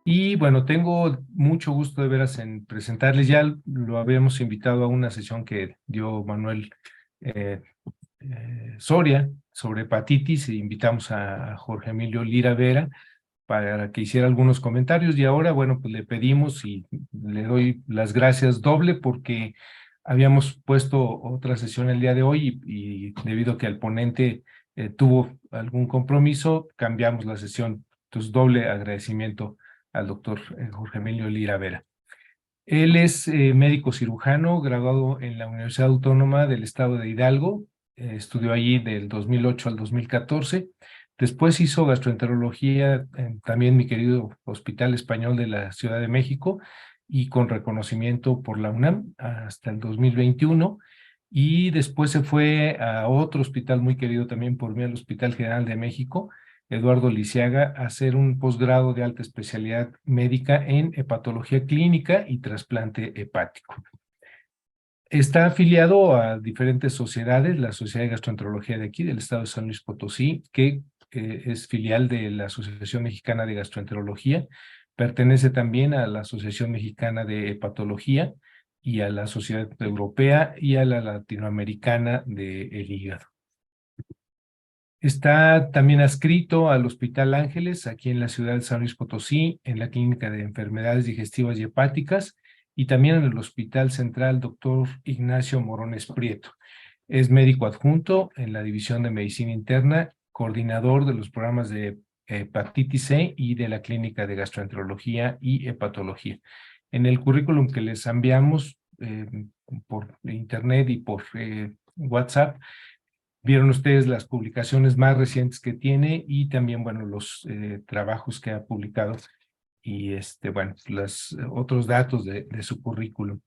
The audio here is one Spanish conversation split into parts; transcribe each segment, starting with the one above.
Y bueno, tengo mucho gusto de veras en presentarles. Ya lo habíamos invitado a una sesión que dio Manuel eh, Soria sobre hepatitis e invitamos a Jorge Emilio Lira Vera para que hiciera algunos comentarios y ahora, bueno, pues le pedimos y le doy las gracias doble porque habíamos puesto otra sesión el día de hoy y debido a que el ponente tuvo algún compromiso, cambiamos la sesión. Entonces, doble agradecimiento al doctor Jorge Emilio Lira Vera. Él es médico cirujano, graduado en la Universidad Autónoma del Estado de Hidalgo, estudió allí del 2008 al 2014. Después hizo gastroenterología en también mi querido Hospital Español de la Ciudad de México y con reconocimiento por la UNAM hasta el 2021. Y después se fue a otro hospital muy querido también por mí, al Hospital General de México, Eduardo Lisiaga, a hacer un posgrado de alta especialidad médica en hepatología clínica y trasplante hepático. Está afiliado a diferentes sociedades, la Sociedad de Gastroenterología de aquí, del estado de San Luis Potosí, que es filial de la Asociación Mexicana de Gastroenterología, pertenece también a la Asociación Mexicana de Hepatología y a la Sociedad Europea y a la Latinoamericana del Hígado. Está también adscrito al Hospital Ángeles, aquí en la ciudad de San Luis Potosí, en la Clínica de Enfermedades Digestivas y Hepáticas, y también en el Hospital Central Dr. Ignacio Morones Prieto. Es médico adjunto en la División de Medicina Interna, coordinador de los programas de hepatitis C y de la Clínica de Gastroenterología y Hepatología. En el currículum que les enviamos por internet y por WhatsApp, vieron ustedes las publicaciones más recientes que tiene y también, bueno, los trabajos que ha publicado y, bueno, los otros datos de su currículum.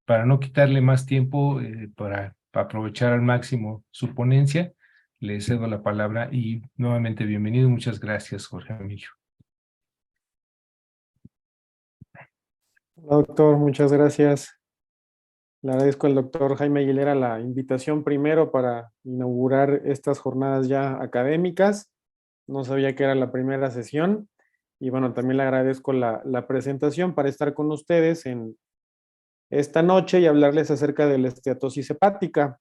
Para no quitarle más tiempo, para aprovechar al máximo su ponencia, le cedo la palabra y nuevamente bienvenido. Muchas gracias, Jorge Emilio. Hola, doctor, muchas gracias. Le agradezco al doctor Jaime Aguilera la invitación primero para inaugurar estas jornadas ya académicas. No sabía que era la primera sesión. Y bueno, también le agradezco la presentación para estar con ustedes en esta noche y hablarles acerca de la esteatosis hepática.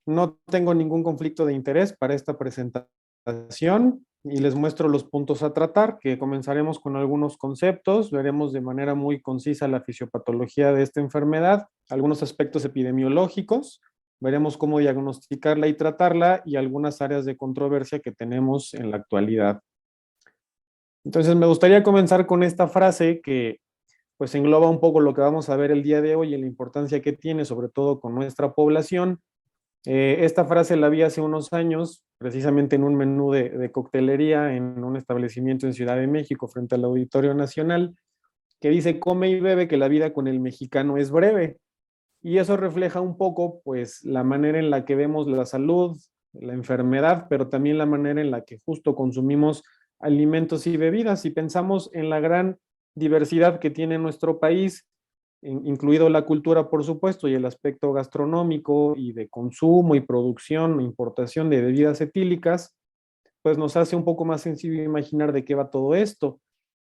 No tengo ningún conflicto de interés para esta presentación y les muestro los puntos a tratar, que comenzaremos con algunos conceptos, veremos de manera muy concisa la fisiopatología de esta enfermedad, algunos aspectos epidemiológicos, veremos cómo diagnosticarla y tratarla y algunas áreas de controversia que tenemos en la actualidad. Entonces me gustaría comenzar con esta frase que pues engloba un poco lo que vamos a ver el día de hoy y la importancia que tiene, sobre todo con nuestra población. Esta frase la vi hace unos años, precisamente en un menú de coctelería en un establecimiento en Ciudad de México frente al Auditorio Nacional, que dice: come y bebe, que la vida con el mexicano es breve. Y eso refleja un poco, pues, la manera en la que vemos la salud, la enfermedad, pero también la manera en la que justo consumimos alimentos y bebidas. Y pensamos en la gran diversidad que tiene nuestro país, incluido la cultura, por supuesto, y el aspecto gastronómico y de consumo y producción e importación de bebidas etílicas, pues nos hace un poco más sencillo imaginar de qué va todo esto.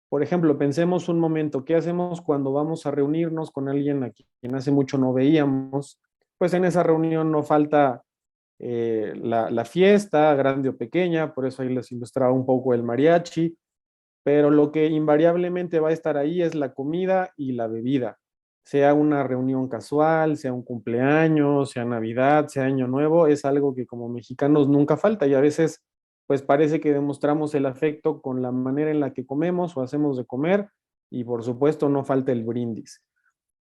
Por ejemplo, pensemos un momento, ¿qué hacemos cuando vamos a reunirnos con alguien a quien hace mucho no veíamos? Pues en esa reunión no falta la fiesta, grande o pequeña, por eso ahí les ilustraba un poco el mariachi, pero lo que invariablemente va a estar ahí es la comida y la bebida, sea una reunión casual, sea un cumpleaños, sea Navidad, sea Año Nuevo, es algo que como mexicanos nunca falta y a veces pues parece que demostramos el afecto con la manera en la que comemos o hacemos de comer y por supuesto no falta el brindis.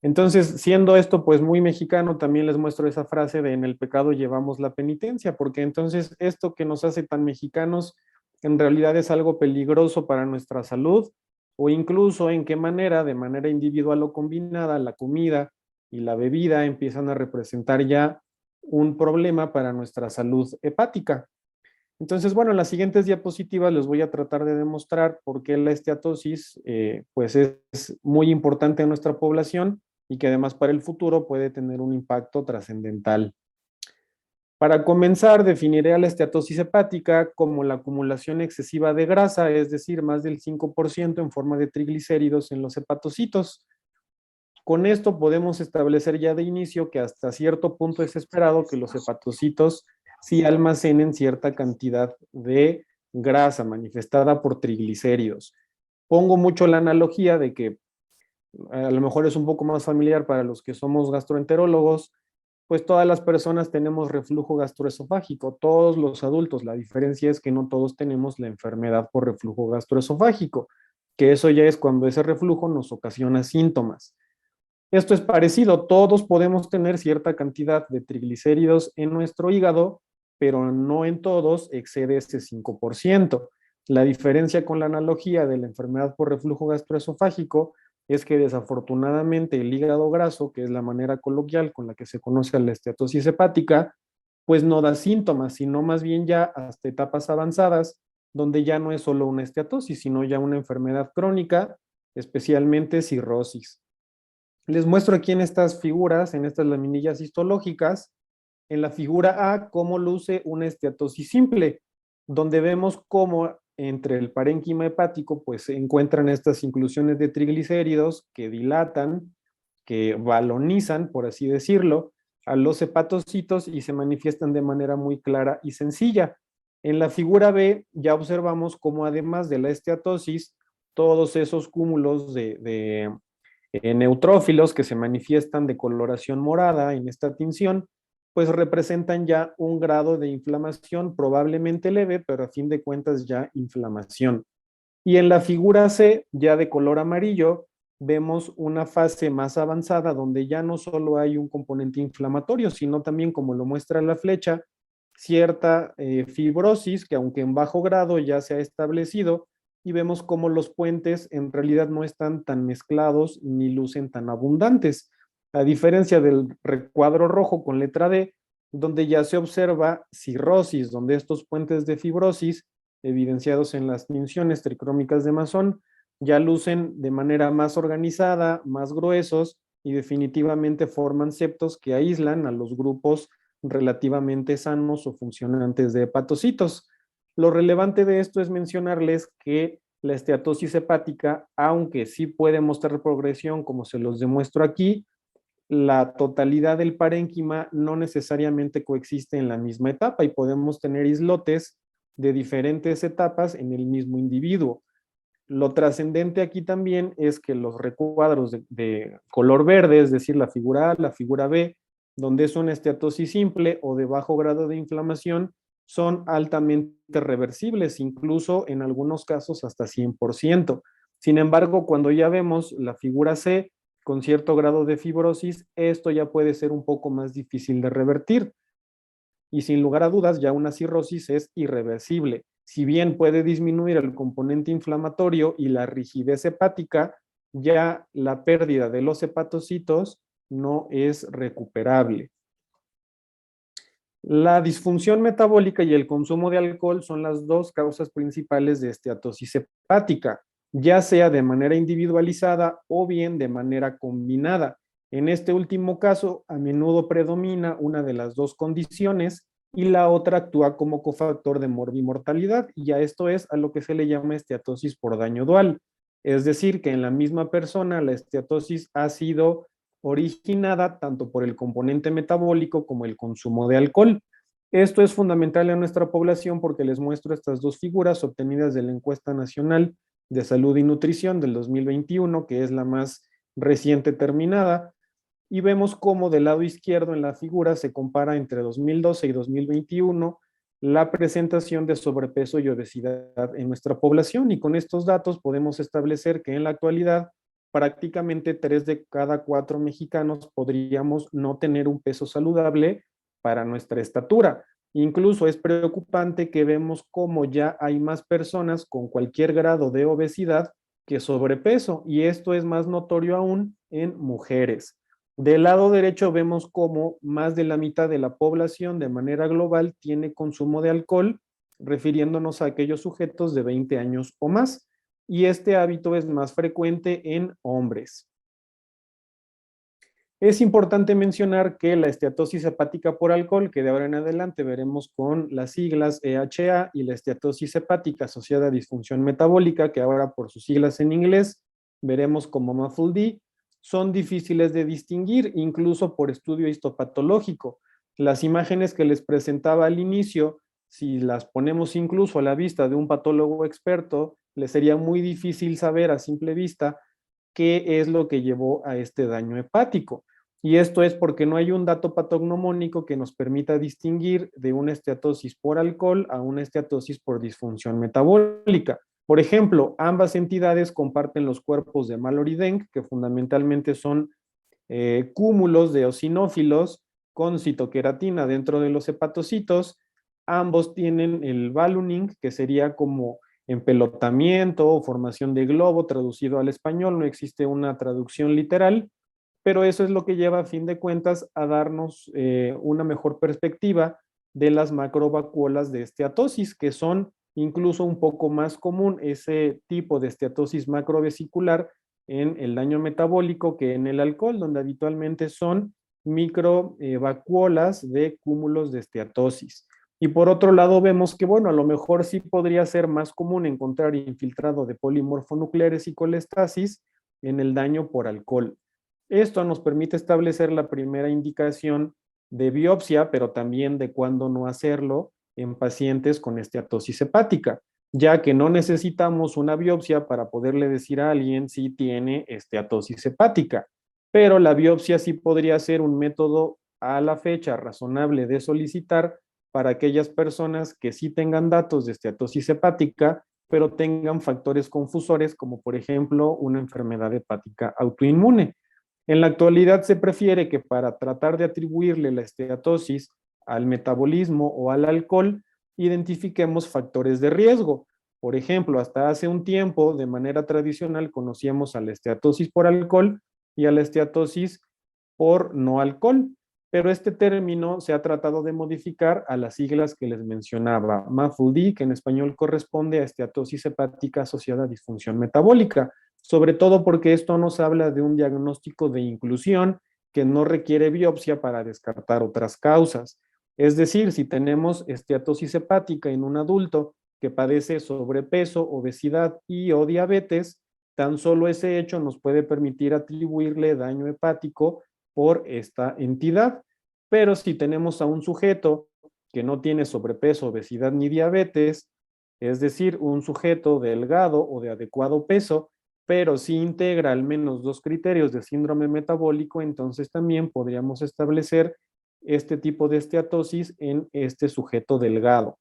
Entonces, siendo esto pues muy mexicano, también les muestro esa frase de en el pecado llevamos la penitencia, porque entonces esto que nos hace tan mexicanos en realidad es algo peligroso para nuestra salud, o incluso en qué manera, de manera individual o combinada, la comida y la bebida empiezan a representar ya un problema para nuestra salud hepática. Entonces, bueno, en las siguientes diapositivas les voy a tratar de demostrar por qué la esteatosis pues es muy importante en nuestra población y que además para el futuro puede tener un impacto trascendental. Para comenzar, definiré a la esteatosis hepática como la acumulación excesiva de grasa, es decir, más del 5% en forma de triglicéridos en los hepatocitos. Con esto podemos establecer ya de inicio que hasta cierto punto es esperado que los hepatocitos sí almacenen cierta cantidad de grasa manifestada por triglicéridos. Pongo mucho la analogía de que a lo mejor es un poco más familiar para los que somos gastroenterólogos, pues todas las personas tenemos reflujo gastroesofágico, todos los adultos. La diferencia es que no todos tenemos la enfermedad por reflujo gastroesofágico, que eso ya es cuando ese reflujo nos ocasiona síntomas. Esto es parecido, todos podemos tener cierta cantidad de triglicéridos en nuestro hígado, pero no en todos excede ese 5%. La diferencia con la analogía de la enfermedad por reflujo gastroesofágico es que desafortunadamente el hígado graso, que es la manera coloquial con la que se conoce a la esteatosis hepática, pues no da síntomas, sino más bien ya hasta etapas avanzadas, donde ya no es solo una esteatosis, sino ya una enfermedad crónica, especialmente cirrosis. Les muestro aquí en estas figuras, en estas laminillas histológicas, en la figura A, cómo luce una esteatosis simple, donde vemos cómo entre el parénquima hepático pues se encuentran estas inclusiones de triglicéridos que dilatan, que balonizan, por así decirlo, a los hepatocitos y se manifiestan de manera muy clara y sencilla. En la figura B ya observamos cómo además de la esteatosis, todos esos cúmulos de neutrófilos que se manifiestan de coloración morada en esta tinción, pues representan ya un grado de inflamación probablemente leve, pero a fin de cuentas ya inflamación. Y en la figura C, ya de color amarillo, vemos una fase más avanzada donde ya no solo hay un componente inflamatorio, sino también, como lo muestra la flecha, cierta fibrosis que aunque en bajo grado ya se ha establecido, y vemos cómo los puentes en realidad no están tan mezclados ni lucen tan abundantes, a diferencia del recuadro rojo con letra D, donde ya se observa cirrosis, donde estos puentes de fibrosis, evidenciados en las tinciones tricrómicas de Masson, ya lucen de manera más organizada, más gruesos y definitivamente forman septos que aíslan a los grupos relativamente sanos o funcionantes de hepatocitos. Lo relevante de esto es mencionarles que la esteatosis hepática, aunque sí puede mostrar progresión, como se los demuestro aquí, la totalidad del parénquima no necesariamente coexiste en la misma etapa y podemos tener islotes de diferentes etapas en el mismo individuo. Lo trascendente aquí también es que los recuadros de color verde, es decir, la figura A, la figura B, donde es una esteatosis simple o de bajo grado de inflamación, son altamente reversibles, incluso en algunos casos hasta 100%. Sin embargo, cuando ya vemos la figura C con cierto grado de fibrosis, esto ya puede ser un poco más difícil de revertir. Y sin lugar a dudas, ya una cirrosis es irreversible. Si bien puede disminuir el componente inflamatorio y la rigidez hepática, ya la pérdida de los hepatocitos no es recuperable. La disfunción metabólica y el consumo de alcohol son las dos causas principales de esteatosis hepática, ya sea de manera individualizada o bien de manera combinada. En este último caso, a menudo predomina una de las dos condiciones y la otra actúa como cofactor de morbimortalidad, y a esto es a lo que se le llama esteatosis por daño dual. Es decir, que en la misma persona la esteatosis ha sido originada tanto por el componente metabólico como el consumo de alcohol. Esto es fundamental en nuestra población porque les muestro estas dos figuras obtenidas de la Encuesta Nacional de Salud y Nutrición del 2021, que es la más reciente terminada, y vemos cómo del lado izquierdo en la figura se compara entre 2012 y 2021 la presentación de sobrepeso y obesidad en nuestra población, y con estos datos podemos establecer que en la actualidad prácticamente 3 de cada 4 mexicanos podríamos no tener un peso saludable para nuestra estatura. Incluso es preocupante que vemos cómo ya hay más personas con cualquier grado de obesidad que sobrepeso, y esto es más notorio aún en mujeres. Del lado derecho vemos cómo más de la mitad de la población de manera global tiene consumo de alcohol, refiriéndonos a aquellos sujetos de 20 años o más, y este hábito es más frecuente en hombres. Es importante mencionar que la esteatosis hepática por alcohol, que de ahora en adelante veremos con las siglas EHA, y la esteatosis hepática asociada a disfunción metabólica, que ahora por sus siglas en inglés veremos como MAFLD, son difíciles de distinguir, incluso por estudio histopatológico. Las imágenes que les presentaba al inicio, si las ponemos incluso a la vista de un patólogo experto, les sería muy difícil saber a simple vista qué es lo que llevó a este daño hepático. Y esto es porque no hay un dato patognomónico que nos permita distinguir de una esteatosis por alcohol a una esteatosis por disfunción metabólica. Por ejemplo, ambas entidades comparten los cuerpos de Mallory-Denk, que fundamentalmente son cúmulos de eosinófilos con citoqueratina dentro de los hepatocitos. Ambos tienen el ballooning, que sería como empelotamiento o formación de globo traducido al español, no existe una traducción literal, pero eso es lo que lleva a fin de cuentas a darnos una mejor perspectiva de las macrovacuolas de esteatosis, que son incluso un poco más común ese tipo de esteatosis macrovesicular en el daño metabólico que en el alcohol, donde habitualmente son microvacuolas de cúmulos de esteatosis. Y por otro lado vemos que, bueno, a lo mejor sí podría ser más común encontrar infiltrado de polimorfonucleares y colestasis en el daño por alcohol. Esto nos permite establecer la primera indicación de biopsia, pero también de cuándo no hacerlo en pacientes con esteatosis hepática, ya que no necesitamos una biopsia para poderle decir a alguien si tiene esteatosis hepática, pero la biopsia sí podría ser un método a la fecha razonable de solicitar para aquellas personas que sí tengan datos de esteatosis hepática, pero tengan factores confusores como por ejemplo una enfermedad hepática autoinmune. En la actualidad se prefiere que para tratar de atribuirle la esteatosis al metabolismo o al alcohol, identifiquemos factores de riesgo. Por ejemplo, hasta hace un tiempo, de manera tradicional, conocíamos a la esteatosis por alcohol y a la esteatosis por no alcohol, pero este término se ha tratado de modificar a las siglas que les mencionaba, MAFLD, que en español corresponde a esteatosis hepática asociada a disfunción metabólica, sobre todo porque esto nos habla de un diagnóstico de inclusión que no requiere biopsia para descartar otras causas. Es decir, si tenemos esteatosis hepática en un adulto que padece sobrepeso, obesidad y o diabetes, tan solo ese hecho nos puede permitir atribuirle daño hepático por esta entidad. Pero si tenemos a un sujeto que no tiene sobrepeso, obesidad ni diabetes, es decir, un sujeto delgado o de adecuado peso, pero sí integra al menos dos criterios de síndrome metabólico, entonces también podríamos establecer este tipo de esteatosis en este sujeto delgado.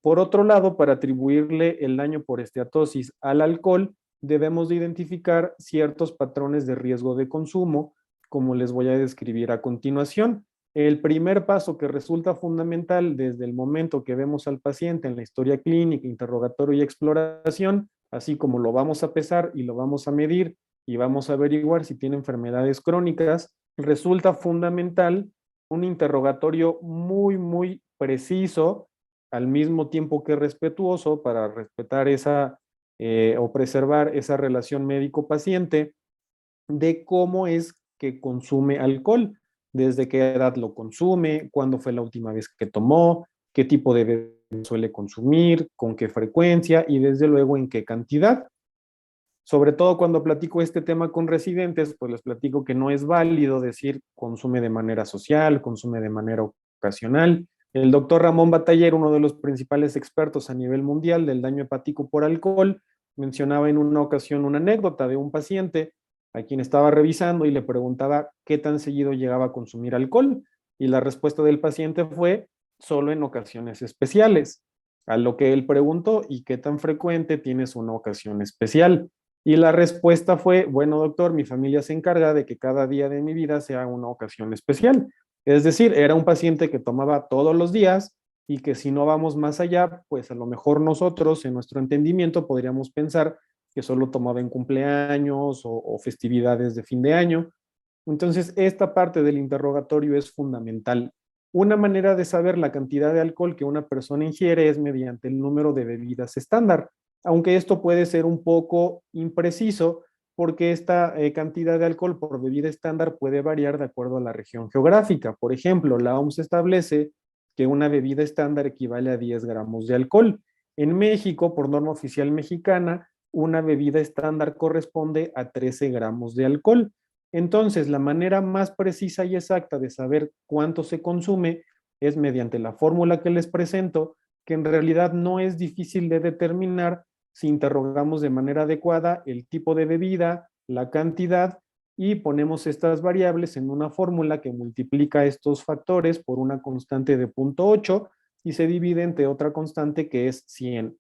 Por otro lado, para atribuirle el daño por esteatosis al alcohol, debemos de identificar ciertos patrones de riesgo de consumo, como les voy a describir a continuación. El primer paso que resulta fundamental desde el momento que vemos al paciente en la historia clínica, interrogatorio y exploración, así como lo vamos a pesar y lo vamos a medir y vamos a averiguar si tiene enfermedades crónicas, resulta fundamental un interrogatorio muy preciso, al mismo tiempo que respetuoso, para respetar esa o preservar esa relación médico-paciente de cómo es que consume alcohol, desde qué edad lo consume, cuándo fue la última vez que tomó, qué tipo de bebida suele consumir, con qué frecuencia y desde luego en qué cantidad. Sobre todo cuando platico este tema con residentes, pues les platico que no es válido decir consume de manera social, consume de manera ocasional. El doctor Ramón Bataller, uno de los principales expertos a nivel mundial del daño hepático por alcohol, mencionaba en una ocasión una anécdota de un paciente a quien estaba revisando y le preguntaba qué tan seguido llegaba a consumir alcohol. Y la respuesta del paciente fue solo en ocasiones especiales. A lo que él preguntó, ¿y qué tan frecuente tienes una ocasión especial? Y la respuesta fue, bueno, doctor, mi familia se encarga de que cada día de mi vida sea una ocasión especial. Es decir, era un paciente que tomaba todos los días y que si no vamos más allá, pues a lo mejor nosotros en nuestro entendimiento podríamos pensar que solo tomaba en cumpleaños o festividades de fin de año. Entonces, esta parte del interrogatorio es fundamental. Una manera de saber la cantidad de alcohol que una persona ingiere es mediante el número de bebidas estándar, aunque esto puede ser un poco impreciso porque esta cantidad de alcohol por bebida estándar puede variar de acuerdo a la región geográfica. Por ejemplo, la OMS establece que una bebida estándar equivale a 10 gramos de alcohol. En México, por norma oficial mexicana, una bebida estándar corresponde a 13 gramos de alcohol. Entonces, la manera más precisa y exacta de saber cuánto se consume es mediante la fórmula que les presento, que en realidad no es difícil de determinar si interrogamos de manera adecuada el tipo de bebida, la cantidad, y ponemos estas variables en una fórmula que multiplica estos factores por una constante de 0.8 y se divide entre otra constante que es 100.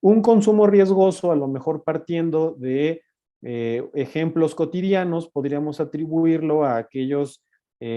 Un consumo riesgoso, a lo mejor partiendo de ejemplos cotidianos, podríamos atribuirlo a aquellos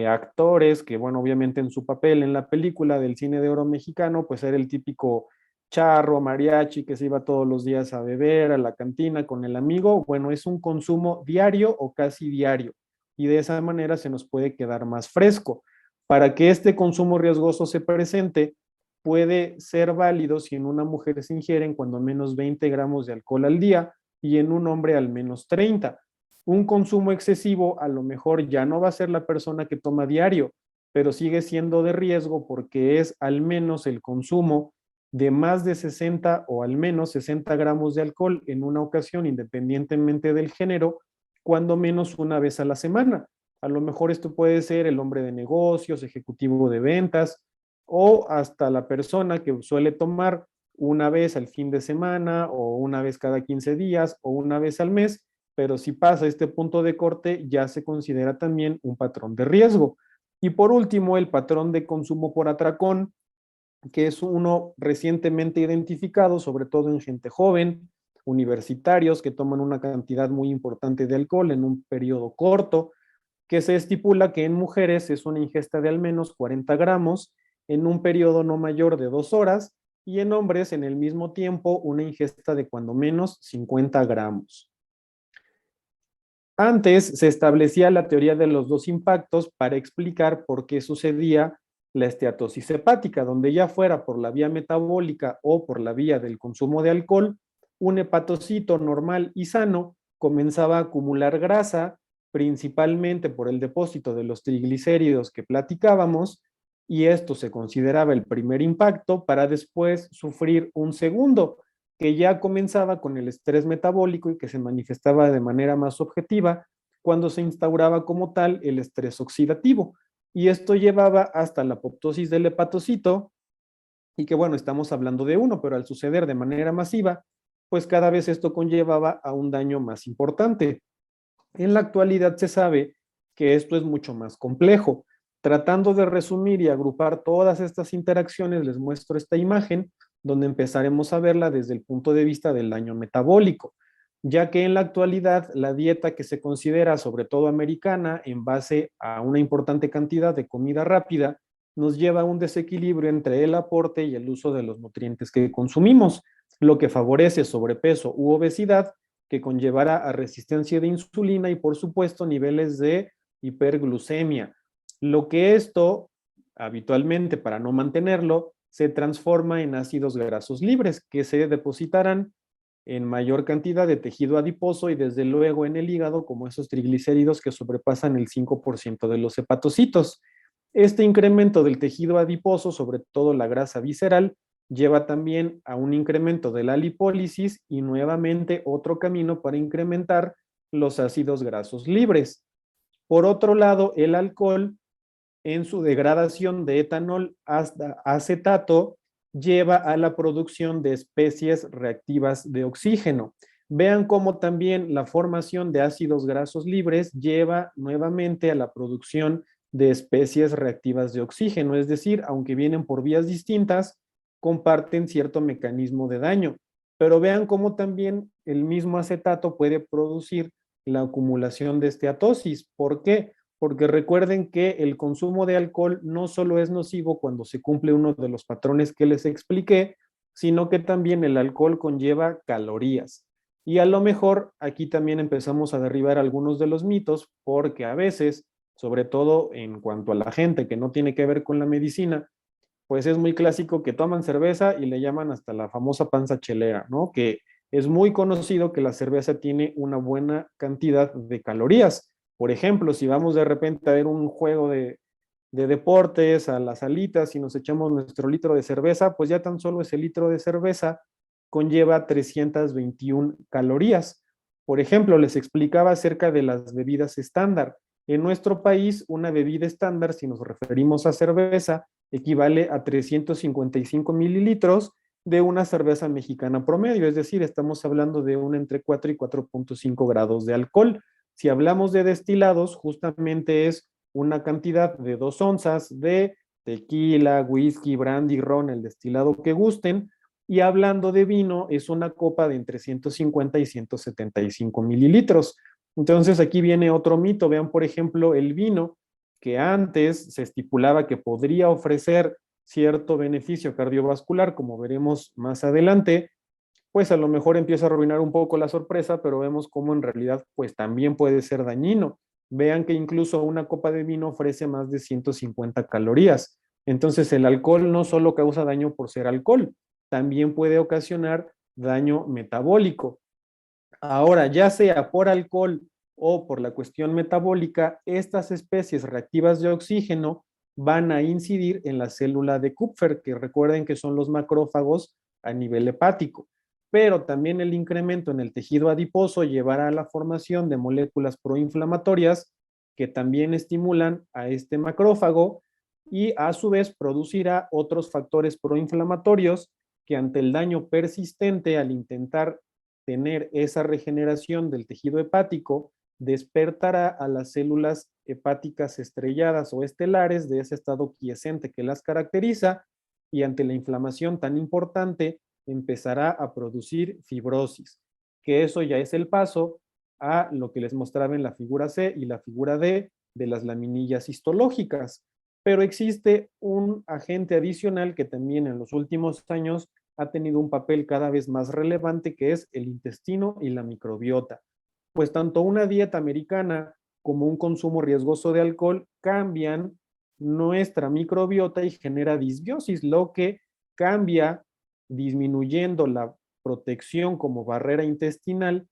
actores que, bueno, obviamente en su papel en la película del cine de oro mexicano, pues era el típico charro, mariachi, que se iba todos los días a beber a la cantina con el amigo. Bueno, es un consumo diario o casi diario, y de esa manera se nos puede quedar más fresco. Para que este consumo riesgoso se presente, puede ser válido si en una mujer se ingieren cuando menos 20 gramos de alcohol al día y en un hombre al menos 30. Un consumo excesivo a lo mejor ya no va a ser la persona que toma diario, pero sigue siendo de riesgo porque es al menos el consumo de más de 60 o al menos 60 gramos de alcohol en una ocasión, independientemente del género, cuando menos una vez a la semana. A lo mejor esto puede ser el hombre de negocios, ejecutivo de ventas, o hasta la persona que suele tomar una vez al fin de semana o una vez cada 15 días o una vez al mes, pero si pasa este punto de corte ya se considera también un patrón de riesgo. Y por último, el patrón de consumo por atracón, que es uno recientemente identificado, sobre todo en gente joven, universitarios que toman una cantidad muy importante de alcohol en un periodo corto, que se estipula que en mujeres es una ingesta de al menos 40 gramos en un periodo no mayor de 2 horas y en hombres en el mismo tiempo una ingesta de cuando menos 50 gramos. Antes se establecía la teoría de los dos impactos para explicar por qué sucedía la esteatosis hepática, donde ya fuera por la vía metabólica o por la vía del consumo de alcohol, un hepatocito normal y sano comenzaba a acumular grasa, principalmente por el depósito de los triglicéridos que platicábamos, y esto se consideraba el primer impacto para después sufrir un segundo, que ya comenzaba con el estrés metabólico y que se manifestaba de manera más objetiva cuando se instauraba como tal el estrés oxidativo. Y esto llevaba hasta la apoptosis del hepatocito, y que bueno, estamos hablando de uno, pero al suceder de manera masiva, pues cada vez esto conllevaba a un daño más importante. En la actualidad se sabe que esto es mucho más complejo. Tratando de resumir y agrupar todas estas interacciones, les muestro esta imagen donde empezaremos a verla desde el punto de vista del daño metabólico, ya que en la actualidad la dieta que se considera sobre todo americana en base a una importante cantidad de comida rápida nos lleva a un desequilibrio entre el aporte y el uso de los nutrientes que consumimos, lo que favorece sobrepeso u obesidad, que conllevará a resistencia de insulina y por supuesto niveles de hiperglucemia. Lo que esto, habitualmente para no mantenerlo, se transforma en ácidos grasos libres que se depositarán en mayor cantidad de tejido adiposo y desde luego en el hígado como esos triglicéridos que sobrepasan el 5% de los hepatocitos. Este incremento del tejido adiposo, sobre todo la grasa visceral, lleva también a un incremento de la lipólisis y nuevamente otro camino para incrementar los ácidos grasos libres. Por otro lado, el alcohol en su degradación de etanol hasta acetato lleva a la producción de especies reactivas de oxígeno. Vean cómo también la formación de ácidos grasos libres lleva nuevamente a la producción de especies reactivas de oxígeno, es decir, aunque vienen por vías distintas, comparten cierto mecanismo de daño. Pero vean cómo también el mismo acetato puede producir la acumulación de esteatosis. ¿Por qué? Porque recuerden que el consumo de alcohol no solo es nocivo cuando se cumple uno de los patrones que les expliqué, sino que también el alcohol conlleva calorías. Y a lo mejor aquí también empezamos a derribar algunos de los mitos, porque a veces, sobre todo en cuanto a la gente que no tiene que ver con la medicina, pues es muy clásico que toman cerveza y le llaman hasta la famosa panza chelera, ¿no? Que Es muy conocido que la cerveza tiene una buena cantidad de calorías. Por ejemplo, si vamos de repente a ver un juego de deportes a las alitas y nos echamos nuestro litro de cerveza, pues ya tan solo ese litro de cerveza conlleva 321 calorías. Por ejemplo, les explicaba acerca de las bebidas estándar. En nuestro país, una bebida estándar, si nos referimos a cerveza, equivale a 355 mililitros de una cerveza mexicana promedio, es decir, estamos hablando de un entre 4 y 4.5 grados de alcohol. Si hablamos de destilados, justamente es una cantidad de 2 onzas de tequila, whisky, brandy, ron, el destilado que gusten, y hablando de vino, es una copa de entre 150 y 175 mililitros. Entonces aquí viene otro mito. Vean, por ejemplo, el vino, que antes se estipulaba que podría ofrecer cierto beneficio cardiovascular, como veremos más adelante, pues a lo mejor empieza a arruinar un poco la sorpresa, pero vemos cómo en realidad pues también puede ser dañino. Vean que incluso una copa de vino ofrece más de 150 calorías. Entonces el alcohol no solo causa daño por ser alcohol, también puede ocasionar daño metabólico. Ahora, ya sea por alcohol o por la cuestión metabólica, estas especies reactivas de oxígeno van a incidir en la célula de Kupffer, que recuerden que son los macrófagos a nivel hepático. Pero también el incremento en el tejido adiposo llevará a la formación de moléculas proinflamatorias que también estimulan a este macrófago y a su vez producirá otros factores proinflamatorios que ante el daño persistente al intentar tener esa regeneración del tejido hepático, despertará a las células hepáticas estrelladas o estelares de ese estado quiescente que las caracteriza y ante la inflamación tan importante empezará a producir fibrosis, que eso ya es el paso a lo que les mostraba en la figura C y la figura D de las laminillas histológicas. Pero existe un agente adicional que también en los últimos años ha tenido un papel cada vez más relevante, que es el intestino y la microbiota. Pues tanto una dieta americana como un consumo riesgoso de alcohol cambian nuestra microbiota y genera disbiosis, lo que cambia disminuyendo la protección como barrera intestinal,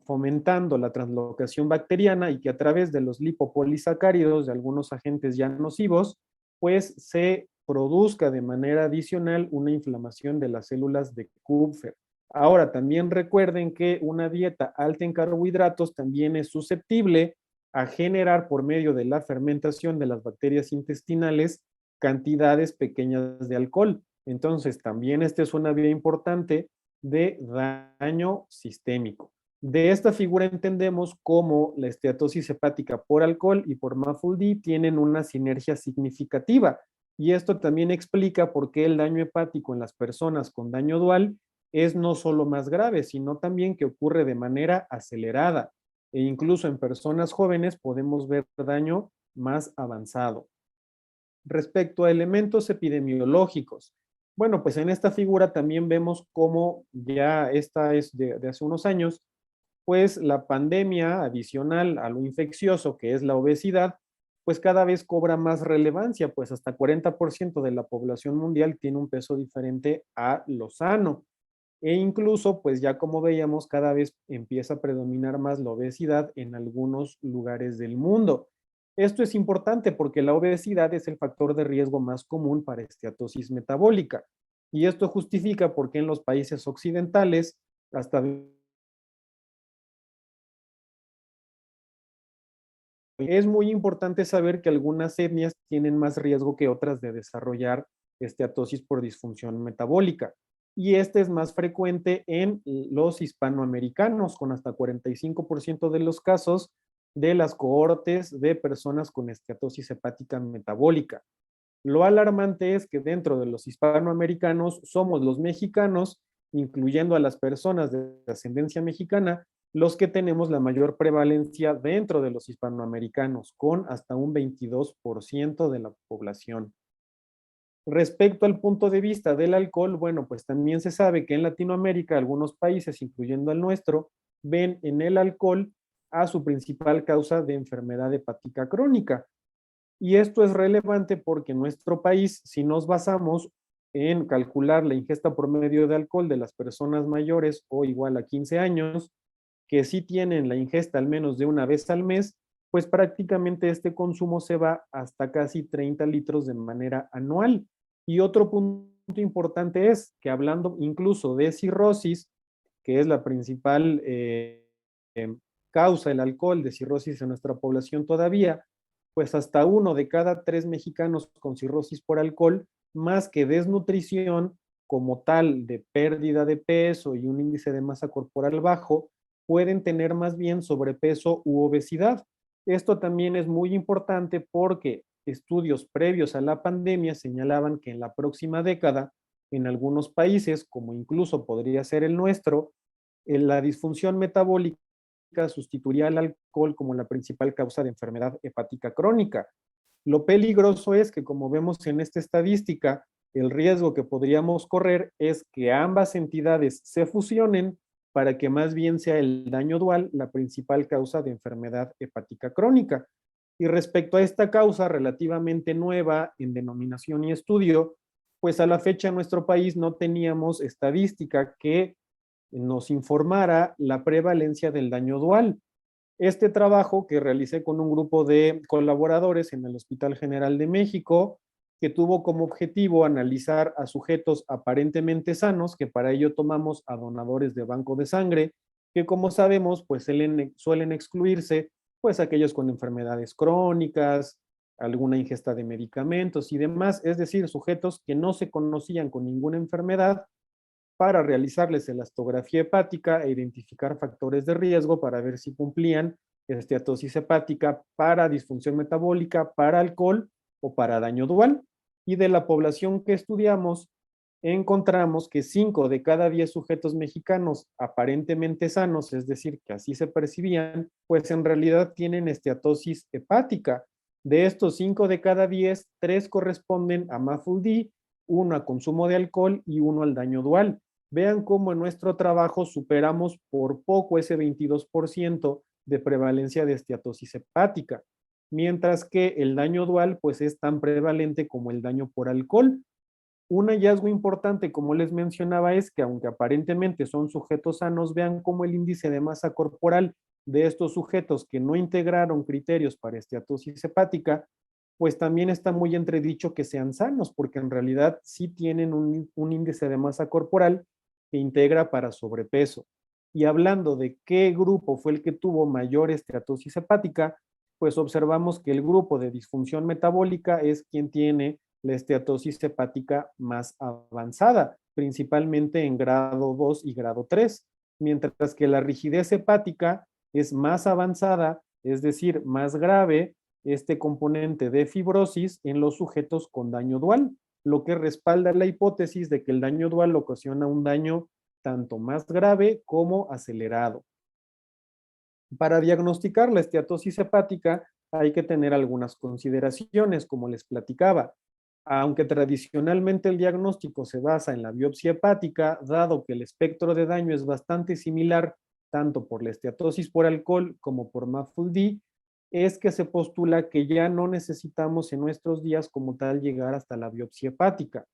fomentando la translocación bacteriana y que a través de los lipopolisacáridos de algunos agentes ya nocivos, pues se produzca de manera adicional una inflamación de las células de Kupffer. Ahora, también recuerden que una dieta alta en carbohidratos también es susceptible a generar por medio de la fermentación de las bacterias intestinales cantidades pequeñas de alcohol. Entonces, también esta es una vía importante de daño sistémico. De esta figura entendemos cómo la esteatosis hepática por alcohol y por MAFLD tienen una sinergia significativa. Y esto también explica por qué el daño hepático en las personas con daño dual es no solo más grave, sino también que ocurre de manera acelerada. E incluso en personas jóvenes podemos ver daño más avanzado. Respecto a elementos epidemiológicos, bueno, pues en esta figura también vemos cómo ya esta es de hace unos años, pues la pandemia adicional a lo infeccioso que es la obesidad, pues cada vez cobra más relevancia, pues hasta 40% de la población mundial tiene un peso diferente a lo sano. E incluso, pues ya como veíamos, cada vez empieza a predominar más la obesidad en algunos lugares del mundo. Esto es importante porque la obesidad es el factor de riesgo más común para esteatosis metabólica. Y esto justifica por qué en los países occidentales, hasta es muy importante saber que algunas etnias tienen más riesgo que otras de desarrollar esteatosis por disfunción metabólica. Y este es más frecuente en los hispanoamericanos, con hasta 45% de los casos de las cohortes de personas con esteatosis hepática metabólica. Lo alarmante es que dentro de los hispanoamericanos somos los mexicanos, incluyendo a las personas de ascendencia mexicana, los que tenemos la mayor prevalencia dentro de los hispanoamericanos, con hasta un 22% de la población. Respecto al punto de vista del alcohol, bueno, pues también se sabe que en Latinoamérica algunos países, incluyendo el nuestro, ven en el alcohol a su principal causa de enfermedad hepática crónica. Y esto es relevante porque en nuestro país, si nos basamos en calcular la ingesta promedio de alcohol de las personas mayores o igual a 15 años, que sí tienen la ingesta al menos de una vez al mes, pues prácticamente este consumo se va hasta casi 30 litros de manera anual. Y otro punto importante es que hablando incluso de cirrosis, que es la principal causa del alcohol de cirrosis en nuestra población todavía, pues hasta 1 de cada 3 mexicanos con cirrosis por alcohol, más que desnutrición como tal de pérdida de peso y un índice de masa corporal bajo, pueden tener más bien sobrepeso u obesidad. Esto también es muy importante porque estudios previos a la pandemia señalaban que en la próxima década, en algunos países, como incluso podría ser el nuestro, la disfunción metabólica sustituiría al alcohol como la principal causa de enfermedad hepática crónica. Lo peligroso es que, como vemos en esta estadística, el riesgo que podríamos correr es que ambas entidades se fusionen para que más bien sea el daño dual la principal causa de enfermedad hepática crónica. Y respecto a esta causa relativamente nueva en denominación y estudio, pues a la fecha en nuestro país no teníamos estadística que nos informara la prevalencia del daño dual. Este trabajo que realicé con un grupo de colaboradores en el Hospital General de México, que tuvo como objetivo analizar a sujetos aparentemente sanos, que para ello tomamos a donadores de banco de sangre, que como sabemos, pues suelen excluirse, pues aquellos con enfermedades crónicas, alguna ingesta de medicamentos y demás, es decir, sujetos que no se conocían con ninguna enfermedad para realizarles elastografía hepática e identificar factores de riesgo para ver si cumplían esteatosis hepática para disfunción metabólica, para alcohol o para daño dual. Y de la población que estudiamos, encontramos que 5 de cada 10 sujetos mexicanos aparentemente sanos, es decir, que así se percibían, pues en realidad tienen esteatosis hepática. De estos 5 de cada 10, 3 corresponden a MAFLD, 1 a consumo de alcohol y 1 al daño dual. Vean cómo en nuestro trabajo superamos por poco ese 22% de prevalencia de esteatosis hepática, mientras que el daño dual pues es tan prevalente como el daño por alcohol. Un hallazgo importante, como les mencionaba, es que aunque aparentemente son sujetos sanos, vean cómo el índice de masa corporal de estos sujetos que no integraron criterios para esteatosis hepática, pues también está muy entredicho que sean sanos, porque en realidad sí tienen un índice de masa corporal que integra para sobrepeso. Y hablando de qué grupo fue el que tuvo mayor esteatosis hepática, pues observamos que el grupo de disfunción metabólica es quien tiene la esteatosis hepática más avanzada, principalmente en grado 2 y grado 3, mientras que la rigidez hepática es más avanzada, es decir, más grave, este componente de fibrosis en los sujetos con daño dual, lo que respalda la hipótesis de que el daño dual ocasiona un daño tanto más grave como acelerado. Para diagnosticar la esteatosis hepática hay que tener algunas consideraciones, como les platicaba. Aunque tradicionalmente el diagnóstico se basa en la biopsia hepática, dado que el espectro de daño es bastante similar tanto por la esteatosis por alcohol como por MAFLD, es que se postula que ya no necesitamos en nuestros días como tal llegar hasta la biopsia hepática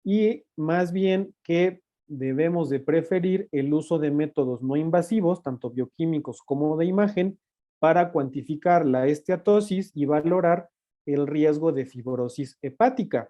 y más bien que debemos de preferir el uso de métodos no invasivos, tanto bioquímicos como de imagen, para cuantificar la esteatosis y valorar el riesgo de fibrosis hepática.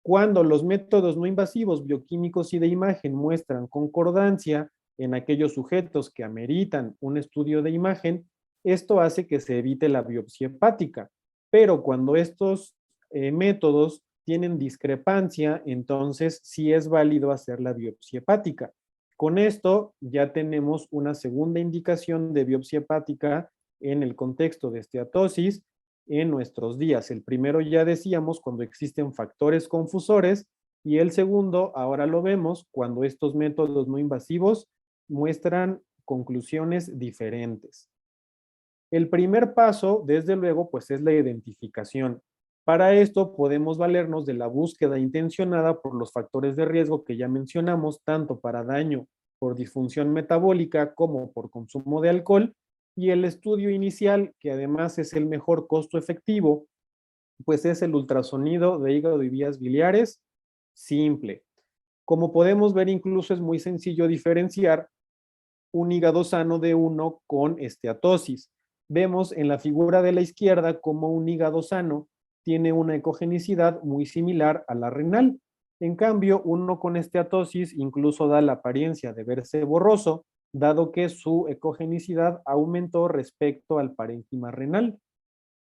Cuando los métodos no invasivos bioquímicos y de imagen muestran concordancia en aquellos sujetos que ameritan un estudio de imagen, esto hace que se evite la biopsia hepática. Pero cuando estos métodos tienen discrepancia, entonces sí es válido hacer la biopsia hepática. Con esto ya tenemos una segunda indicación de biopsia hepática en el contexto de esteatosis en nuestros días. El primero ya decíamos cuando existen factores confusores y el segundo, ahora lo vemos, cuando estos métodos no invasivos muestran conclusiones diferentes. El primer paso, desde luego, pues es la identificación. Para esto podemos valernos de la búsqueda intencionada por los factores de riesgo que ya mencionamos, tanto para daño por disfunción metabólica como por consumo de alcohol, y el estudio inicial, que además es el mejor costo efectivo, pues es el ultrasonido de hígado y vías biliares, simple. Como podemos ver, incluso es muy sencillo diferenciar un hígado sano de uno con esteatosis. Vemos en la figura de la izquierda cómo un hígado sano tiene una ecogenicidad muy similar a la renal. En cambio, uno con esteatosis incluso da la apariencia de verse borroso, dado que su ecogenicidad aumentó respecto al parénquima renal.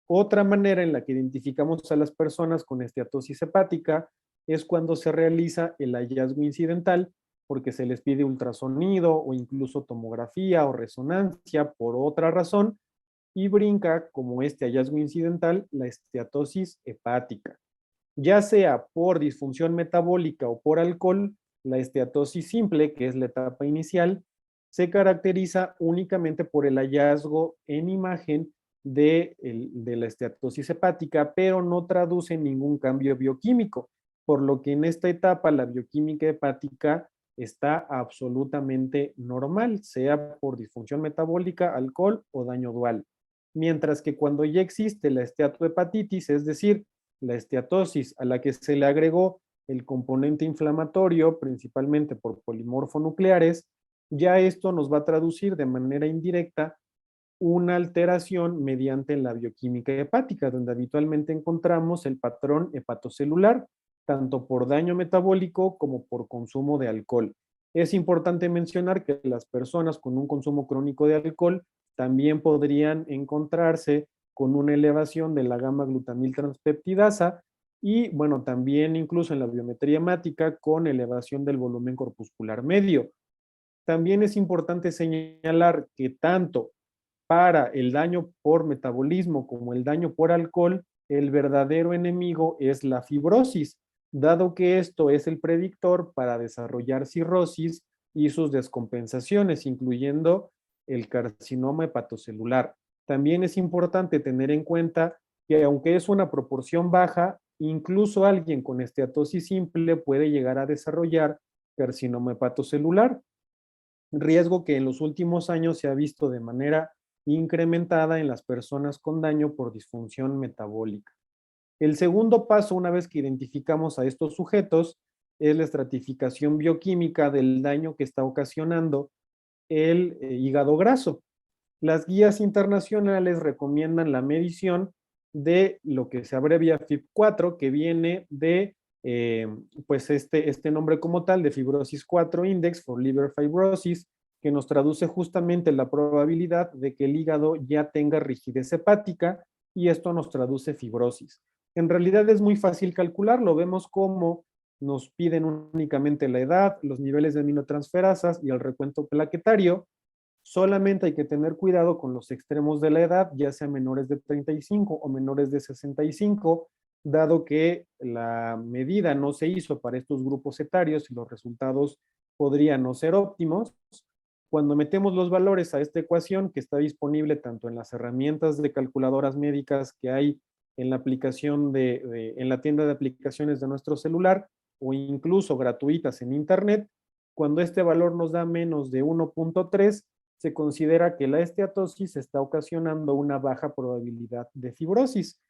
Otra manera en la que identificamos a las personas con esteatosis hepática es cuando se realiza el hallazgo incidental, porque se les pide ultrasonido o incluso tomografía o resonancia por otra razón, y brinca como este hallazgo incidental la esteatosis hepática. Ya sea por disfunción metabólica o por alcohol, la esteatosis simple, que es la etapa inicial, se caracteriza únicamente por el hallazgo en imagen de la esteatosis hepática, pero no traduce ningún cambio bioquímico, por lo que en esta etapa la bioquímica hepática está absolutamente normal, sea por disfunción metabólica, alcohol o daño dual. Mientras que cuando ya existe la esteatohepatitis, es decir, la esteatosis a la que se le agregó el componente inflamatorio, principalmente por polimorfonucleares, ya esto nos va a traducir de manera indirecta una alteración mediante la bioquímica hepática, donde habitualmente encontramos el patrón hepatocelular, tanto por daño metabólico como por consumo de alcohol. Es importante mencionar que las personas con un consumo crónico de alcohol también podrían encontrarse con una elevación de la gamma glutamil transpeptidasa y, bueno, también incluso en la biometría hemática con elevación del volumen corpuscular medio. También es importante señalar que tanto para el daño por metabolismo como el daño por alcohol, el verdadero enemigo es la fibrosis, dado que esto es el predictor para desarrollar cirrosis y sus descompensaciones, incluyendo el carcinoma hepatocelular. También es importante tener en cuenta que aunque es una proporción baja, incluso alguien con esteatosis simple puede llegar a desarrollar carcinoma hepatocelular, riesgo que en los últimos años se ha visto de manera incrementada en las personas con daño por disfunción metabólica. El segundo paso, una vez que identificamos a estos sujetos, es la estratificación bioquímica del daño que está ocasionando el hígado graso. Las guías internacionales recomiendan la medición de lo que se abrevia FIB4, que viene de pues este nombre como tal, de Fibrosis 4 Index for Liver Fibrosis, que nos traduce justamente la probabilidad de que el hígado ya tenga rigidez hepática y esto nos traduce fibrosis. En realidad es muy fácil calcularlo, vemos cómo nos piden únicamente la edad, los niveles de aminotransferasas y el recuento plaquetario. Solamente hay que tener cuidado con los extremos de la edad, ya sea menores de 35 o menores de 65, dado que la medida no se hizo para estos grupos etarios y los resultados podrían no ser óptimos. Cuando metemos los valores a esta ecuación, que está disponible tanto en las herramientas de calculadoras médicas que hay en la aplicación en la tienda de aplicaciones de nuestro celular o incluso gratuitas en internet, cuando este valor nos da menos de 1.3, se considera que la esteatosis está ocasionando una baja probabilidad de fibrosis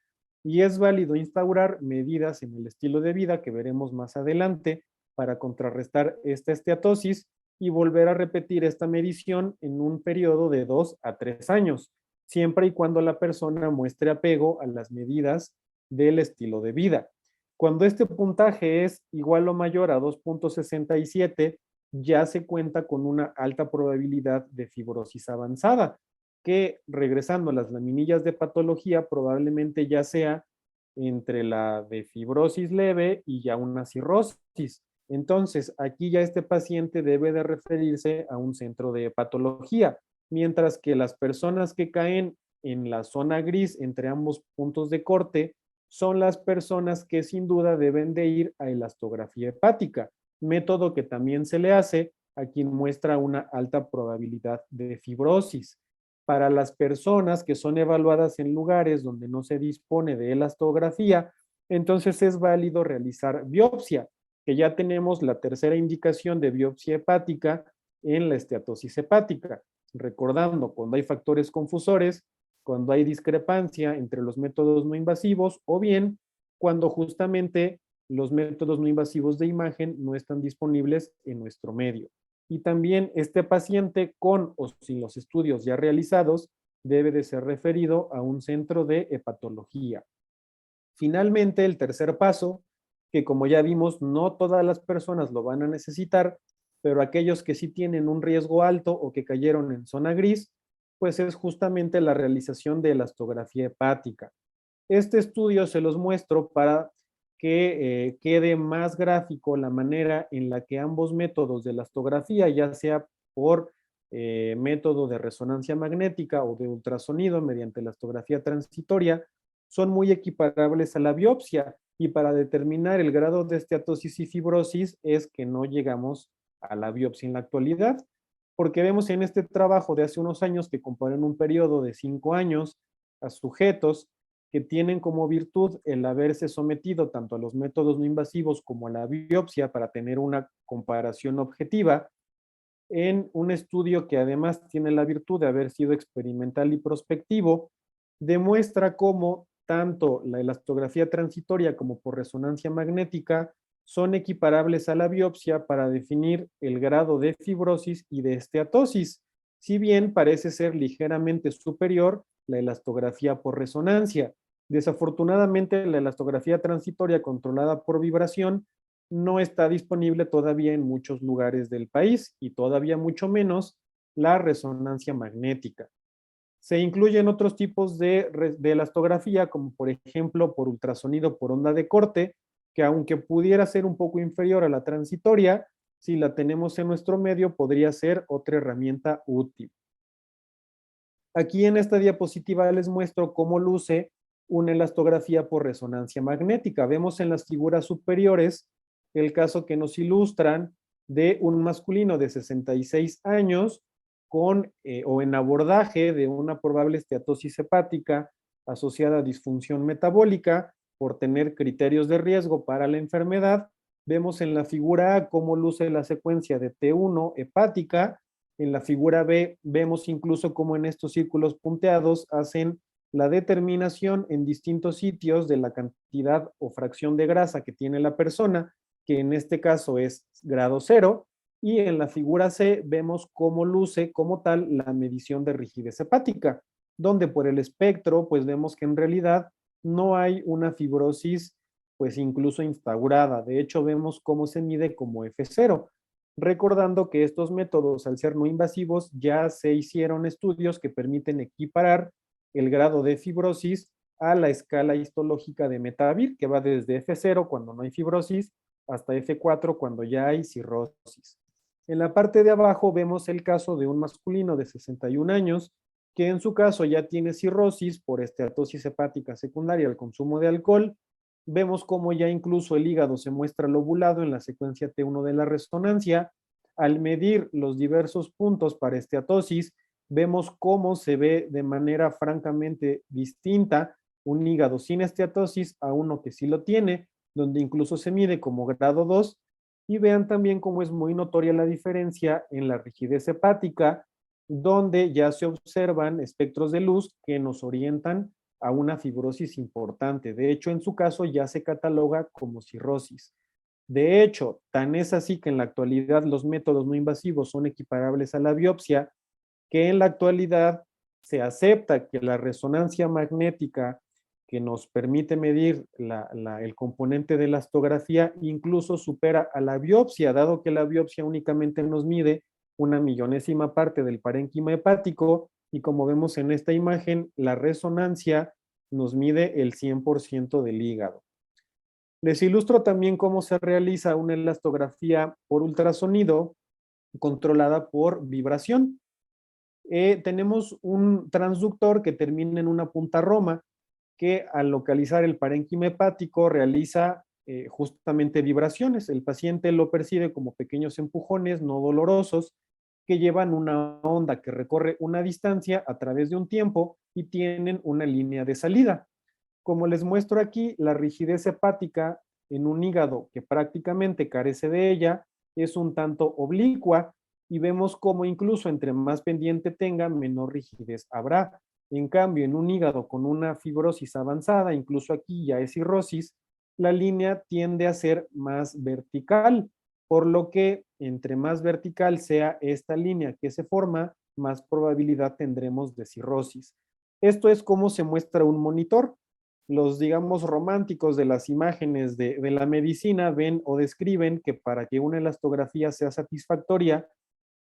y es válido instaurar medidas en el estilo de vida que veremos más adelante para contrarrestar esta esteatosis y volver a repetir esta medición en un periodo de 2 a 3 años, siempre y cuando la persona muestre apego a las medidas del estilo de vida. Cuando este puntaje es igual o mayor a 2.67, ya se cuenta con una alta probabilidad de fibrosis avanzada, que regresando a las laminillas de patología probablemente ya sea entre la de fibrosis leve y ya una cirrosis. Entonces, aquí ya este paciente debe de referirse a un centro de patología, mientras que las personas que caen en la zona gris entre ambos puntos de corte son las personas que sin duda deben de ir a elastografía hepática, método que también se le hace a quien muestra una alta probabilidad de fibrosis. Para las personas que son evaluadas en lugares donde no se dispone de elastografía, entonces es válido realizar biopsia, que ya tenemos la tercera indicación de biopsia hepática en la esteatosis hepática. Recordando, cuando hay factores confusores, cuando hay discrepancia entre los métodos no invasivos o bien cuando justamente los métodos no invasivos de imagen no están disponibles en nuestro medio. Y también este paciente con o sin los estudios ya realizados debe de ser referido a un centro de hepatología. Finalmente, el tercer paso, que como ya vimos, no todas las personas lo van a necesitar, pero aquellos que sí tienen un riesgo alto o que cayeron en zona gris, pues es justamente la realización de elastografía hepática. Este estudio se los muestro para que quede más gráfico la manera en la que ambos métodos de elastografía, ya sea por método de resonancia magnética o de ultrasonido mediante elastografía transitoria, son muy equiparables a la biopsia, y para determinar el grado de esteatosis y fibrosis es que no llegamos a la biopsia en la actualidad, porque vemos en este trabajo de hace unos años que comparan un periodo de 5 años a sujetos que tienen como virtud el haberse sometido tanto a los métodos no invasivos como a la biopsia para tener una comparación objetiva, en un estudio que además tiene la virtud de haber sido experimental y prospectivo, demuestra cómo tanto la elastografía transitoria como por resonancia magnética son equiparables a la biopsia para definir el grado de fibrosis y de esteatosis, si bien parece ser ligeramente superior la elastografía por resonancia. Desafortunadamente, la elastografía transitoria controlada por vibración no está disponible todavía en muchos lugares del país, y todavía mucho menos la resonancia magnética. Se incluyen otros tipos de elastografía, como por ejemplo por ultrasonido por onda de corte, que aunque pudiera ser un poco inferior a la transitoria, si la tenemos en nuestro medio, podría ser otra herramienta útil. Aquí en esta diapositiva les muestro cómo luce una elastografía por resonancia magnética. Vemos en las figuras superiores el caso que nos ilustran de un masculino de 66 años con o en abordaje de una probable esteatosis hepática asociada a disfunción metabólica por tener criterios de riesgo para la enfermedad. Vemos en la figura A cómo luce la secuencia de T1 hepática. En la figura B vemos incluso cómo en estos círculos punteados hacen la determinación en distintos sitios de la cantidad o fracción de grasa que tiene la persona, que en este caso es grado 0, y en la figura C vemos cómo luce como tal la medición de rigidez hepática, donde por el espectro pues vemos que en realidad no hay una fibrosis pues incluso instaurada. De hecho vemos cómo se mide como F0, recordando que estos métodos, al ser no invasivos, ya se hicieron estudios que permiten equiparar el grado de fibrosis a la escala histológica de Metavir, que va desde F0 cuando no hay fibrosis hasta F4 cuando ya hay cirrosis. En la parte de abajo vemos el caso de un masculino de 61 años que en su caso ya tiene cirrosis por esteatosis hepática secundaria al consumo de alcohol. Vemos cómo ya incluso el hígado se muestra lobulado en la secuencia T1 de la resonancia. Al medir los diversos puntos para esteatosis, vemos cómo se ve de manera francamente distinta un hígado sin esteatosis a uno que sí lo tiene, donde incluso se mide como grado 2, y vean también cómo es muy notoria la diferencia en la rigidez hepática, donde ya se observan espectros de luz que nos orientan a una fibrosis importante. De hecho, en su caso ya se cataloga como cirrosis. De hecho, tan es así que en la actualidad los métodos no invasivos son equiparables a la biopsia, que en la actualidad se acepta que la resonancia magnética que nos permite medir el componente de elastografía incluso supera a la biopsia, dado que la biopsia únicamente nos mide una millonésima parte del parénquima hepático, y como vemos en esta imagen, la resonancia nos mide el 100% del hígado. Les ilustro también cómo se realiza una elastografía por ultrasonido controlada por vibración. Tenemos un transductor que termina en una punta roma, que al localizar el parénquima hepático realiza justamente vibraciones. El paciente lo percibe como pequeños empujones no dolorosos que llevan una onda que recorre una distancia a través de un tiempo y tienen una línea de salida. Como les muestro aquí, la rigidez hepática en un hígado que prácticamente carece de ella es un tanto oblicua, y vemos cómo incluso entre más pendiente tenga, menor rigidez habrá. En cambio, en un hígado con una fibrosis avanzada, incluso aquí ya es cirrosis, la línea tiende a ser más vertical, por lo que entre más vertical sea esta línea que se forma, más probabilidad tendremos de cirrosis. Esto es como se muestra un monitor. Los, digamos, románticos de las imágenes de la medicina ven o describen que para que una elastografía sea satisfactoria,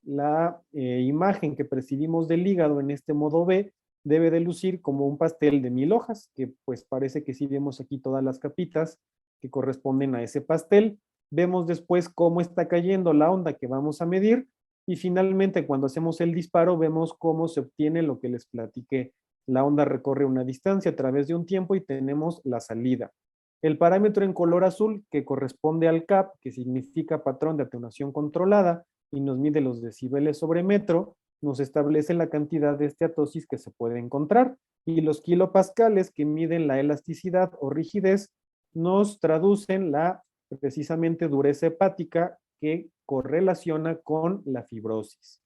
la imagen que percibimos del hígado en este modo B debe de lucir como un pastel de 1000 hojas, que pues parece que sí vemos aquí todas las capitas que corresponden a ese pastel. Vemos después cómo está cayendo la onda que vamos a medir y finalmente cuando hacemos el disparo vemos cómo se obtiene lo que les platiqué. La onda recorre una distancia a través de un tiempo y tenemos la salida. El parámetro en color azul que corresponde al CAP, que significa patrón de atenuación controlada, y nos mide los decibeles sobre metro, nos establece la cantidad de esteatosis que se puede encontrar. Y los kilopascales que miden la elasticidad o rigidez nos traducen la precisamente dureza hepática que correlaciona con la fibrosis.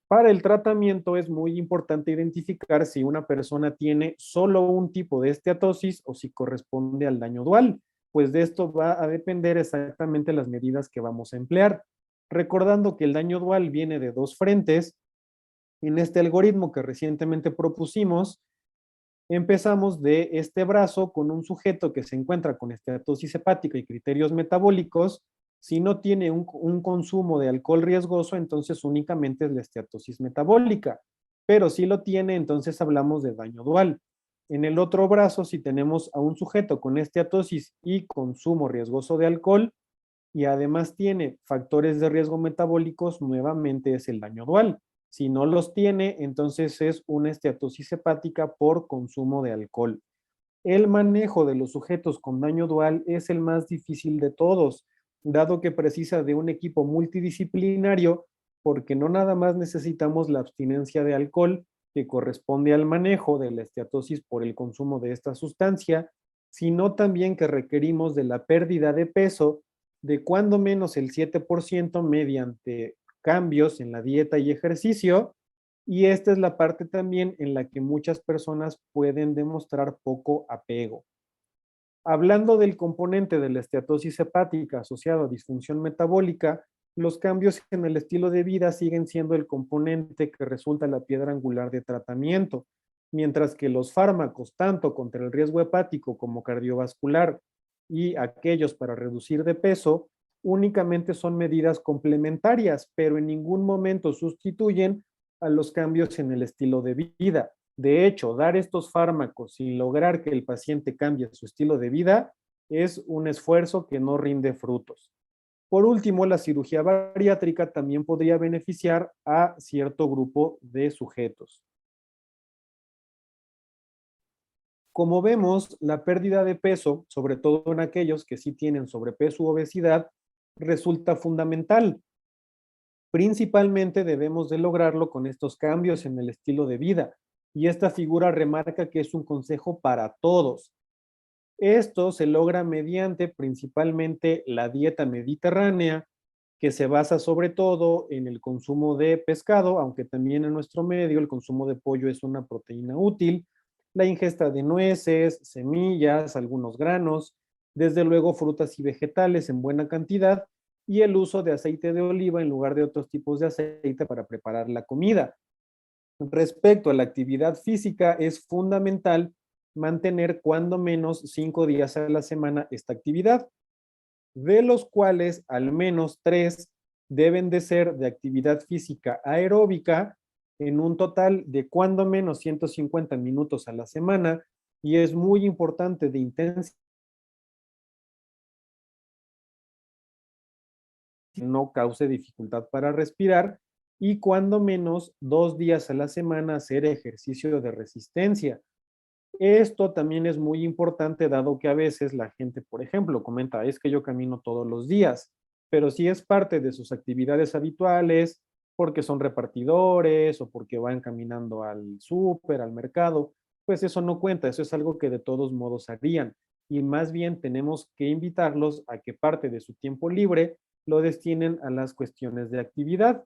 Para el tratamiento es muy importante identificar si una persona tiene solo un tipo de esteatosis o si corresponde al daño dual, pues de esto va a depender exactamente las medidas que vamos a emplear. Recordando que el daño dual viene de dos frentes, en este algoritmo que recientemente propusimos, empezamos de este brazo con un sujeto que se encuentra con esteatosis hepática y criterios metabólicos. Si no tiene un consumo de alcohol riesgoso, entonces únicamente es la esteatosis metabólica. Pero si lo tiene, entonces hablamos de daño dual. En el otro brazo, si tenemos a un sujeto con esteatosis y consumo riesgoso de alcohol, y además tiene factores de riesgo metabólicos, nuevamente es el daño dual. Si no los tiene, entonces es una esteatosis hepática por consumo de alcohol. El manejo de los sujetos con daño dual es el más difícil de todos, dado que precisa de un equipo multidisciplinario, porque no nada más necesitamos la abstinencia de alcohol, que corresponde al manejo de la esteatosis por el consumo de esta sustancia, sino también que requerimos de la pérdida de peso de cuando menos el 7% mediante cambios en la dieta y ejercicio, y esta es la parte también en la que muchas personas pueden demostrar poco apego. Hablando del componente de la esteatosis hepática asociado a disfunción metabólica, los cambios en el estilo de vida siguen siendo el componente que resulta la piedra angular de tratamiento, mientras que los fármacos, tanto contra el riesgo hepático como cardiovascular y aquellos para reducir de peso, únicamente son medidas complementarias, pero en ningún momento sustituyen a los cambios en el estilo de vida. De hecho, dar estos fármacos y lograr que el paciente cambie su estilo de vida es un esfuerzo que no rinde frutos. Por último, la cirugía bariátrica también podría beneficiar a cierto grupo de sujetos. Como vemos, la pérdida de peso, sobre todo en aquellos que sí tienen sobrepeso u obesidad, resulta fundamental. Principalmente debemos de lograrlo con estos cambios en el estilo de vida, y esta figura remarca que es un consejo para todos. Esto se logra mediante principalmente la dieta mediterránea, que se basa sobre todo en el consumo de pescado, aunque también en nuestro medio el consumo de pollo es una proteína útil, la ingesta de nueces, semillas, algunos granos, desde luego frutas y vegetales en buena cantidad, y el uso de aceite de oliva en lugar de otros tipos de aceite para preparar la comida. Respecto a la actividad física, es fundamental mantener cuando menos 5 días a la semana esta actividad, de los cuales al menos 3 deben de ser de actividad física aeróbica en un total de cuando menos 150 minutos a la semana, y es muy importante de intensidad, no cause dificultad para respirar, y cuando menos 2 días a la semana hacer ejercicio de resistencia. Esto también es muy importante dado que a veces la gente, por ejemplo, comenta, es que yo camino todos los días, pero si es parte de sus actividades habituales, porque son repartidores o porque van caminando al súper, al mercado, pues eso no cuenta, eso es algo que de todos modos harían. Y más bien tenemos que invitarlos a que parte de su tiempo libre lo destinen a las cuestiones de actividad.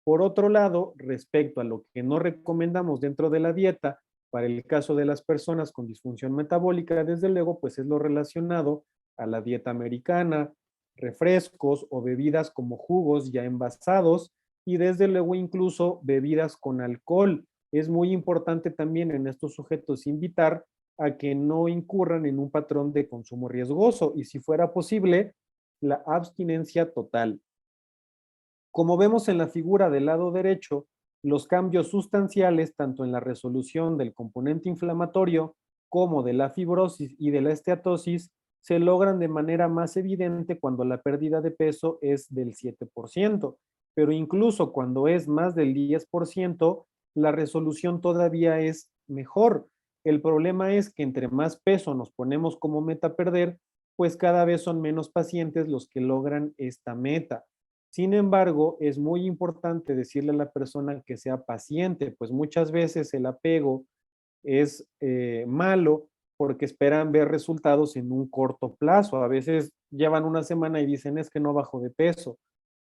Por otro lado, respecto a lo que no recomendamos dentro de la dieta, Para el caso de las personas con disfunción metabólica, desde luego, pues es lo relacionado a la dieta americana, refrescos o bebidas como jugos ya envasados y desde luego incluso bebidas con alcohol. Es muy importante también en estos sujetos invitar a que no incurran en un patrón de consumo riesgoso y si fuera posible, la abstinencia total. Como vemos en la figura del lado derecho, los cambios sustanciales tanto en la resolución del componente inflamatorio como de la fibrosis y de la esteatosis se logran de manera más evidente cuando la pérdida de peso es del 7%, pero incluso cuando es más del 10%, la resolución todavía es mejor. El problema es que entre más peso nos ponemos como meta perder, pues cada vez son menos pacientes los que logran esta meta. Sin embargo, es muy importante decirle a la persona que sea paciente, pues muchas veces el apego es malo porque esperan ver resultados en un corto plazo. A veces llevan una semana y dicen es que no bajo de peso.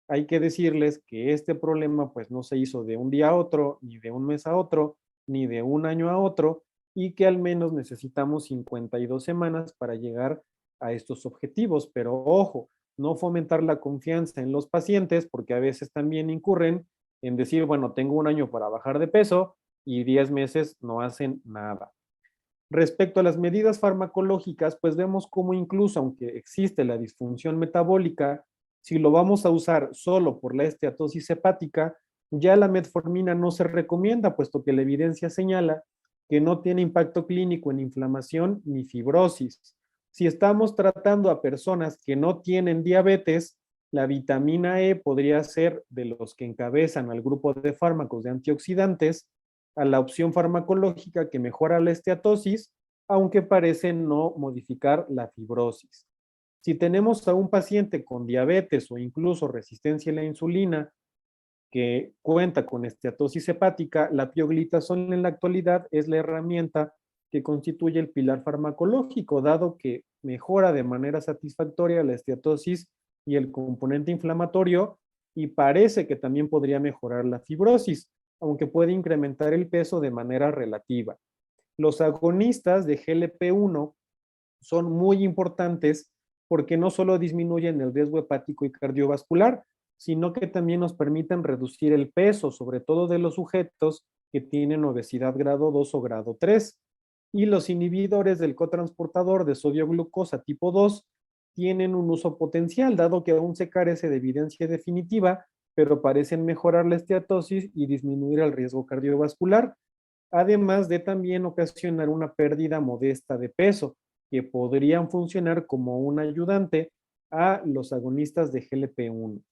Hay que decirles que este problema pues no se hizo de un día a otro, ni de un mes a otro, ni de un año a otro, y que al menos necesitamos 52 semanas para llegar a estos objetivos. Pero ojo, no fomentar la confianza en los pacientes porque a veces también incurren en decir, bueno, tengo un año para bajar de peso y 10 meses no hacen nada. Respecto a las medidas farmacológicas, pues vemos cómo incluso aunque existe la disfunción metabólica, si lo vamos a usar solo por la esteatosis hepática, ya la metformina no se recomienda, puesto que la evidencia señala que no tiene impacto clínico en inflamación ni fibrosis. Si estamos tratando a personas que no tienen diabetes, la vitamina E podría ser de los que encabezan al grupo de fármacos de antioxidantes a la opción farmacológica que mejora la esteatosis, aunque parece no modificar la fibrosis. Si tenemos a un paciente con diabetes o incluso resistencia a la insulina que cuenta con esteatosis hepática, la pioglitazol en la actualidad es la herramienta que constituye el pilar farmacológico, dado que mejora de manera satisfactoria la esteatosis y el componente inflamatorio y parece que también podría mejorar la fibrosis, aunque puede incrementar el peso de manera relativa. Los agonistas de GLP-1 son muy importantes porque no solo disminuyen el riesgo hepático y cardiovascular, sino que también nos permiten reducir el peso, sobre todo de los sujetos que tienen obesidad grado 2 o grado 3. Y los inhibidores del cotransportador de sodio glucosa tipo 2 tienen un uso potencial, dado que aún se carece de evidencia definitiva, pero parecen mejorar la esteatosis y disminuir el riesgo cardiovascular, además de también ocasionar una pérdida modesta de peso, que podrían funcionar como un ayudante a los agonistas de GLP-1.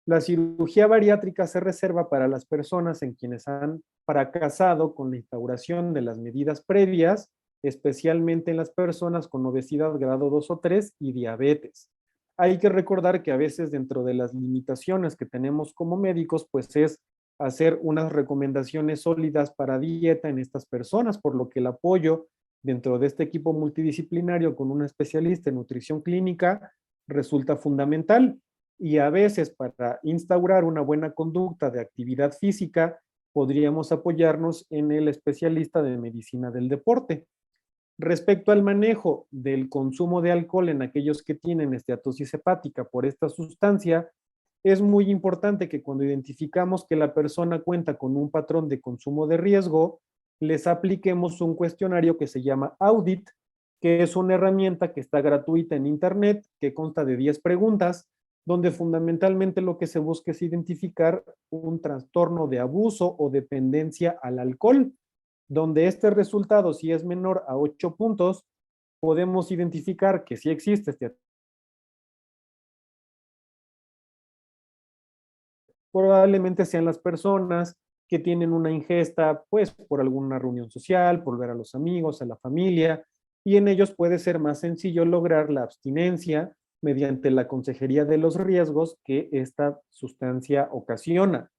La cirugía bariátrica se reserva para las personas en quienes han fracasado con la instauración de las medidas previas, especialmente en las personas con obesidad grado 2 o 3 y diabetes. Hay que recordar que a veces dentro de las limitaciones que tenemos como médicos, pues es hacer unas recomendaciones sólidas para dieta en estas personas, por lo que el apoyo dentro de este equipo multidisciplinario con un especialista en nutrición clínica resulta fundamental y a veces para instaurar una buena conducta de actividad física podríamos apoyarnos en el especialista de medicina del deporte. Respecto al manejo del consumo de alcohol en aquellos que tienen esteatosis hepática por esta sustancia, es muy importante que cuando identificamos que la persona cuenta con un patrón de consumo de riesgo, les apliquemos un cuestionario que se llama Audit, que es una herramienta que está gratuita en Internet, que consta de 10 preguntas, donde fundamentalmente lo que se busca es identificar un trastorno de abuso o dependencia al alcohol, donde este resultado, si es menor a 8 puntos, podemos identificar que sí existe este. Probablemente sean las personas que tienen una ingesta, pues, por alguna reunión social, por ver a los amigos, a la familia, y en ellos puede ser más sencillo lograr la abstinencia mediante la consejería de los riesgos que esta sustancia ocasiona.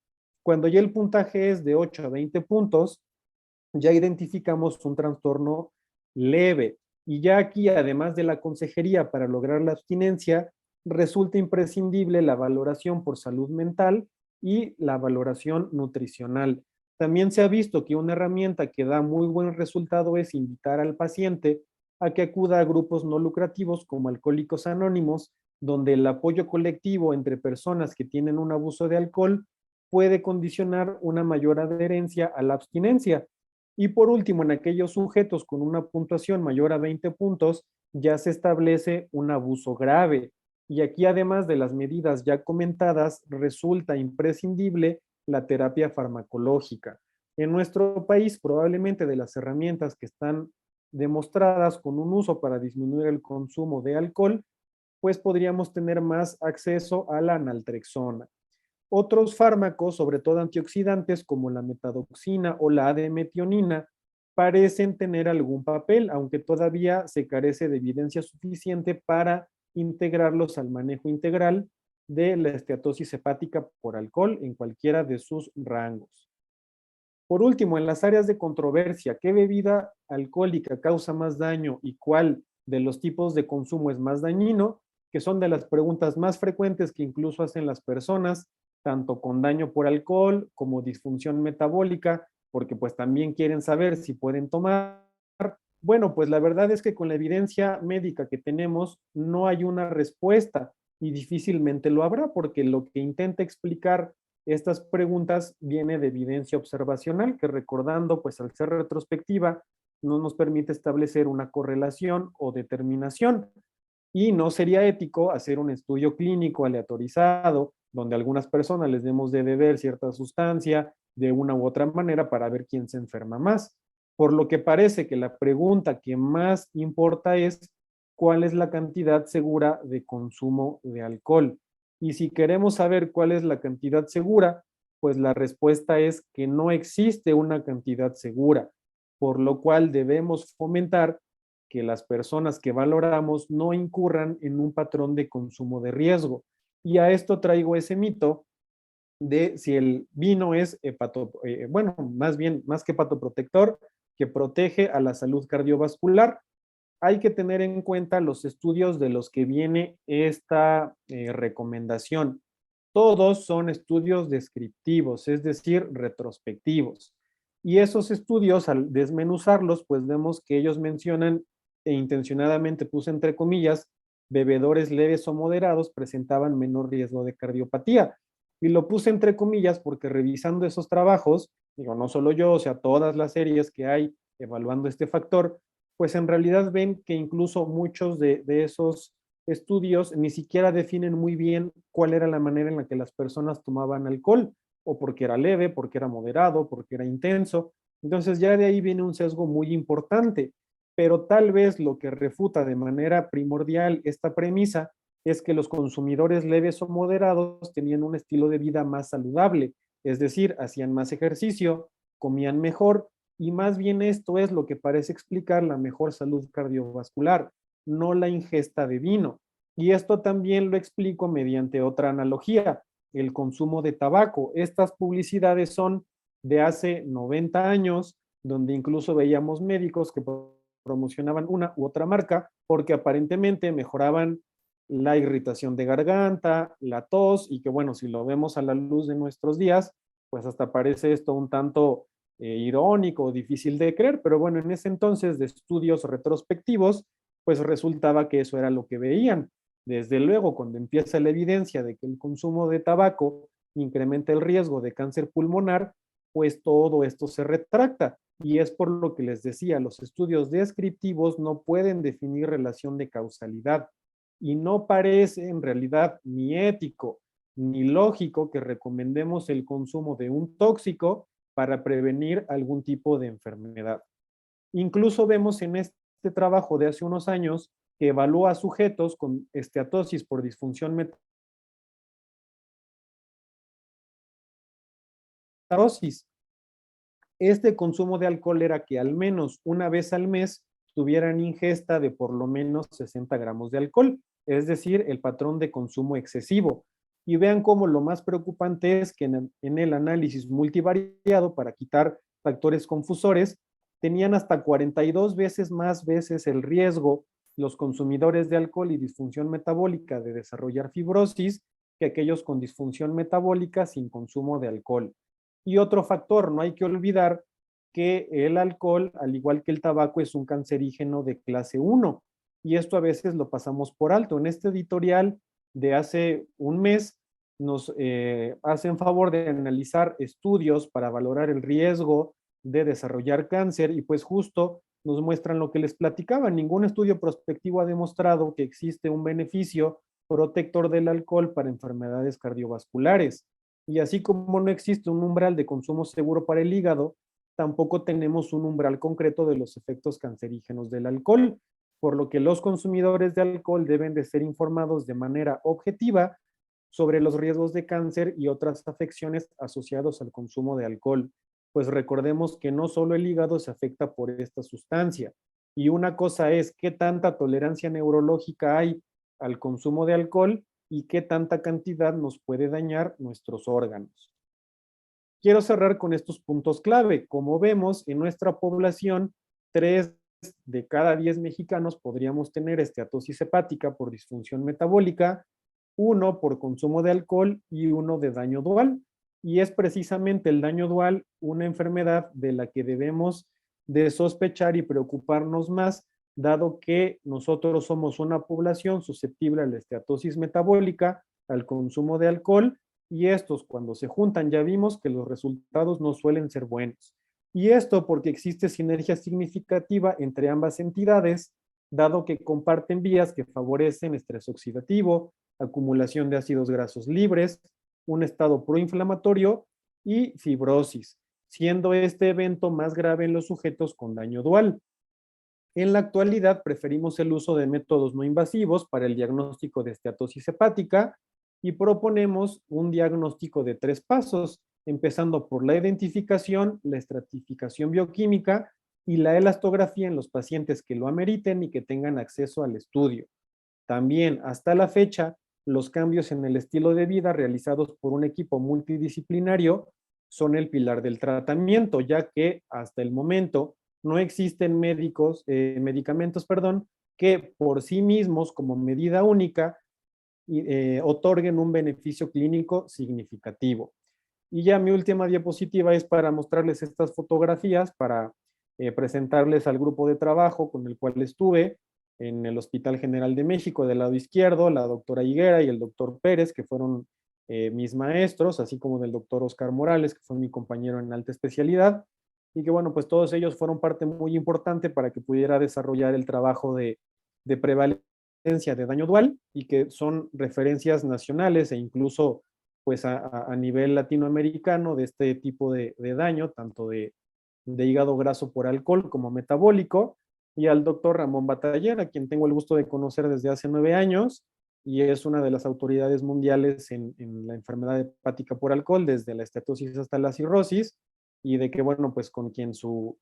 Cuando ya el puntaje es de 8 a 20 puntos, ya identificamos un trastorno leve. Y ya aquí, además de la consejería para lograr la abstinencia, resulta imprescindible la valoración por salud mental y la valoración nutricional. También se ha visto que una herramienta que da muy buen resultado es invitar al paciente a que acuda a grupos no lucrativos como Alcohólicos Anónimos, donde el apoyo colectivo entre personas que tienen un abuso de alcohol puede condicionar una mayor adherencia a la abstinencia. Y por último, en aquellos sujetos con una puntuación mayor a 20 puntos, ya se establece un abuso grave. Y aquí, además de las medidas ya comentadas, resulta imprescindible la terapia farmacológica. En nuestro país, probablemente de las herramientas que están demostradas con un uso para disminuir el consumo de alcohol, pues podríamos tener más acceso a la naltrexona. Otros fármacos, sobre todo antioxidantes como la metadoxina o la ademetionina, parecen tener algún papel, aunque todavía se carece de evidencia suficiente para integrarlos al manejo integral de la esteatosis hepática por alcohol en cualquiera de sus rangos. Por último, en las áreas de controversia, ¿qué bebida alcohólica causa más daño y cuál de los tipos de consumo es más dañino? Que son de las preguntas más frecuentes que incluso hacen las personas, tanto con daño por alcohol como disfunción metabólica, porque pues también quieren saber si pueden tomar. Bueno, pues la verdad es que con la evidencia médica que tenemos no hay una respuesta y difícilmente lo habrá, porque lo que intenta explicar estas preguntas viene de evidencia observacional, que recordando, pues al ser retrospectiva, no nos permite establecer una correlación o determinación. Y no sería ético hacer un estudio clínico aleatorizado, donde a algunas personas les demos de beber cierta sustancia de una u otra manera para ver quién se enferma más. Por lo que parece que la pregunta que más importa es cuál es la cantidad segura de consumo de alcohol. Y si queremos saber cuál es la cantidad segura, pues la respuesta es que no existe una cantidad segura, por lo cual debemos fomentar que las personas que valoramos no incurran en un patrón de consumo de riesgo. Y a esto traigo ese mito de si el vino es bueno, más bien, más que hepatoprotector, que protege a la salud cardiovascular. Hay que tener en cuenta los estudios de los que viene esta recomendación. Todos son estudios descriptivos, es decir, retrospectivos. Y esos estudios, al desmenuzarlos, pues vemos que ellos mencionan, e intencionadamente puse entre comillas, bebedores leves o moderados presentaban menor riesgo de cardiopatía. Y lo puse entre comillas porque revisando esos trabajos, digo, no solo yo, o sea, todas las series que hay evaluando este factor, pues en realidad ven que incluso muchos de esos estudios ni siquiera definen muy bien cuál era la manera en la que las personas tomaban alcohol, o porque era leve, porque era moderado, porque era intenso. Entonces ya de ahí viene un sesgo muy importante, pero tal vez lo que refuta de manera primordial esta premisa es que los consumidores leves o moderados tenían un estilo de vida más saludable, es decir, hacían más ejercicio, comían mejor, y más bien esto es lo que parece explicar la mejor salud cardiovascular, no la ingesta de vino. Y esto también lo explico mediante otra analogía, el consumo de tabaco. Estas publicidades son de hace 90 años, donde incluso veíamos médicos que promocionaban una u otra marca porque aparentemente mejoraban la irritación de garganta, la tos, y que bueno, si lo vemos a la luz de nuestros días, pues hasta parece esto un tanto irónico o difícil de creer, pero bueno, en ese entonces de estudios retrospectivos, pues resultaba que eso era lo que veían. Desde luego, cuando empieza la evidencia de que el consumo de tabaco incrementa el riesgo de cáncer pulmonar, pues todo esto se retracta. Y es por lo que les decía, los estudios descriptivos no pueden definir relación de causalidad y no parece en realidad ni ético ni lógico que recomendemos el consumo de un tóxico para prevenir algún tipo de enfermedad. Incluso vemos en este trabajo de hace unos años que evalúa a sujetos con esteatosis por disfunción metadosis. Este consumo de alcohol era que al menos una vez al mes tuvieran ingesta de por lo menos 60 gramos de alcohol, es decir, el patrón de consumo excesivo. Y vean cómo lo más preocupante es que en el análisis multivariado para quitar factores confusores, tenían hasta 42 veces más veces el riesgo los consumidores de alcohol y disfunción metabólica de desarrollar fibrosis que aquellos con disfunción metabólica sin consumo de alcohol. Y otro factor, no hay que olvidar que el alcohol, al igual que el tabaco, es un cancerígeno de clase 1, y esto a veces lo pasamos por alto. En este editorial de hace un mes nos hacen favor de analizar estudios para valorar el riesgo de desarrollar cáncer, y pues justo nos muestran lo que les platicaba. Ningún estudio prospectivo ha demostrado que existe un beneficio protector del alcohol para enfermedades cardiovasculares. Y así como no existe un umbral de consumo seguro para el hígado, tampoco tenemos un umbral concreto de los efectos cancerígenos del alcohol, por lo que los consumidores de alcohol deben de ser informados de manera objetiva sobre los riesgos de cáncer y otras afecciones asociados al consumo de alcohol. Pues recordemos que no solo el hígado se afecta por esta sustancia. Y una cosa es qué tanta tolerancia neurológica hay al consumo de alcohol y qué tanta cantidad nos puede dañar nuestros órganos. Quiero cerrar con estos puntos clave. Como vemos, en nuestra población, 3 de cada 10 mexicanos podríamos tener esteatosis hepática por disfunción metabólica, 1 por consumo de alcohol y 1 de daño dual. Y es precisamente el daño dual una enfermedad de la que debemos de sospechar y preocuparnos más, dado que nosotros somos una población susceptible a la esteatosis metabólica, al consumo de alcohol, y estos cuando se juntan ya vimos que los resultados no suelen ser buenos. Y esto porque existe sinergia significativa entre ambas entidades, dado que comparten vías que favorecen estrés oxidativo, acumulación de ácidos grasos libres, un estado proinflamatorio y fibrosis, siendo este evento más grave en los sujetos con daño dual. En la actualidad preferimos el uso de métodos no invasivos para el diagnóstico de esteatosis hepática y proponemos un diagnóstico de 3 pasos, empezando por la identificación, la estratificación bioquímica y la elastografía en los pacientes que lo ameriten y que tengan acceso al estudio. También, hasta la fecha, los cambios en el estilo de vida realizados por un equipo multidisciplinario son el pilar del tratamiento, ya que hasta el momento no existen medicamentos que por sí mismos, como medida única, otorguen un beneficio clínico significativo. Y ya mi última diapositiva es para mostrarles estas fotografías, para presentarles al grupo de trabajo con el cual estuve en el Hospital General de México. Del lado izquierdo, la doctora Higuera y el doctor Pérez, que fueron mis maestros, así como del doctor Oscar Morales, que fue mi compañero en alta especialidad, y que bueno, pues todos ellos fueron parte muy importante para que pudiera desarrollar el trabajo de prevalencia de daño dual, y que son referencias nacionales e incluso pues a nivel latinoamericano de este tipo de daño, tanto de hígado graso por alcohol como metabólico, y al doctor Ramón Bataller, a quien tengo el gusto de conocer desde hace 9 años, y es una de las autoridades mundiales en la enfermedad hepática por alcohol, desde la estetosis hasta la cirrosis, y de que, bueno, pues con quien su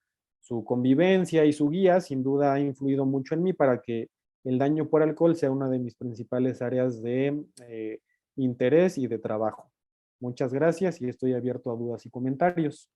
convivencia y su guía sin duda ha influido mucho en mí para que el daño por alcohol sea una de mis principales áreas de interés y de trabajo. Muchas gracias y estoy abierto a dudas y comentarios.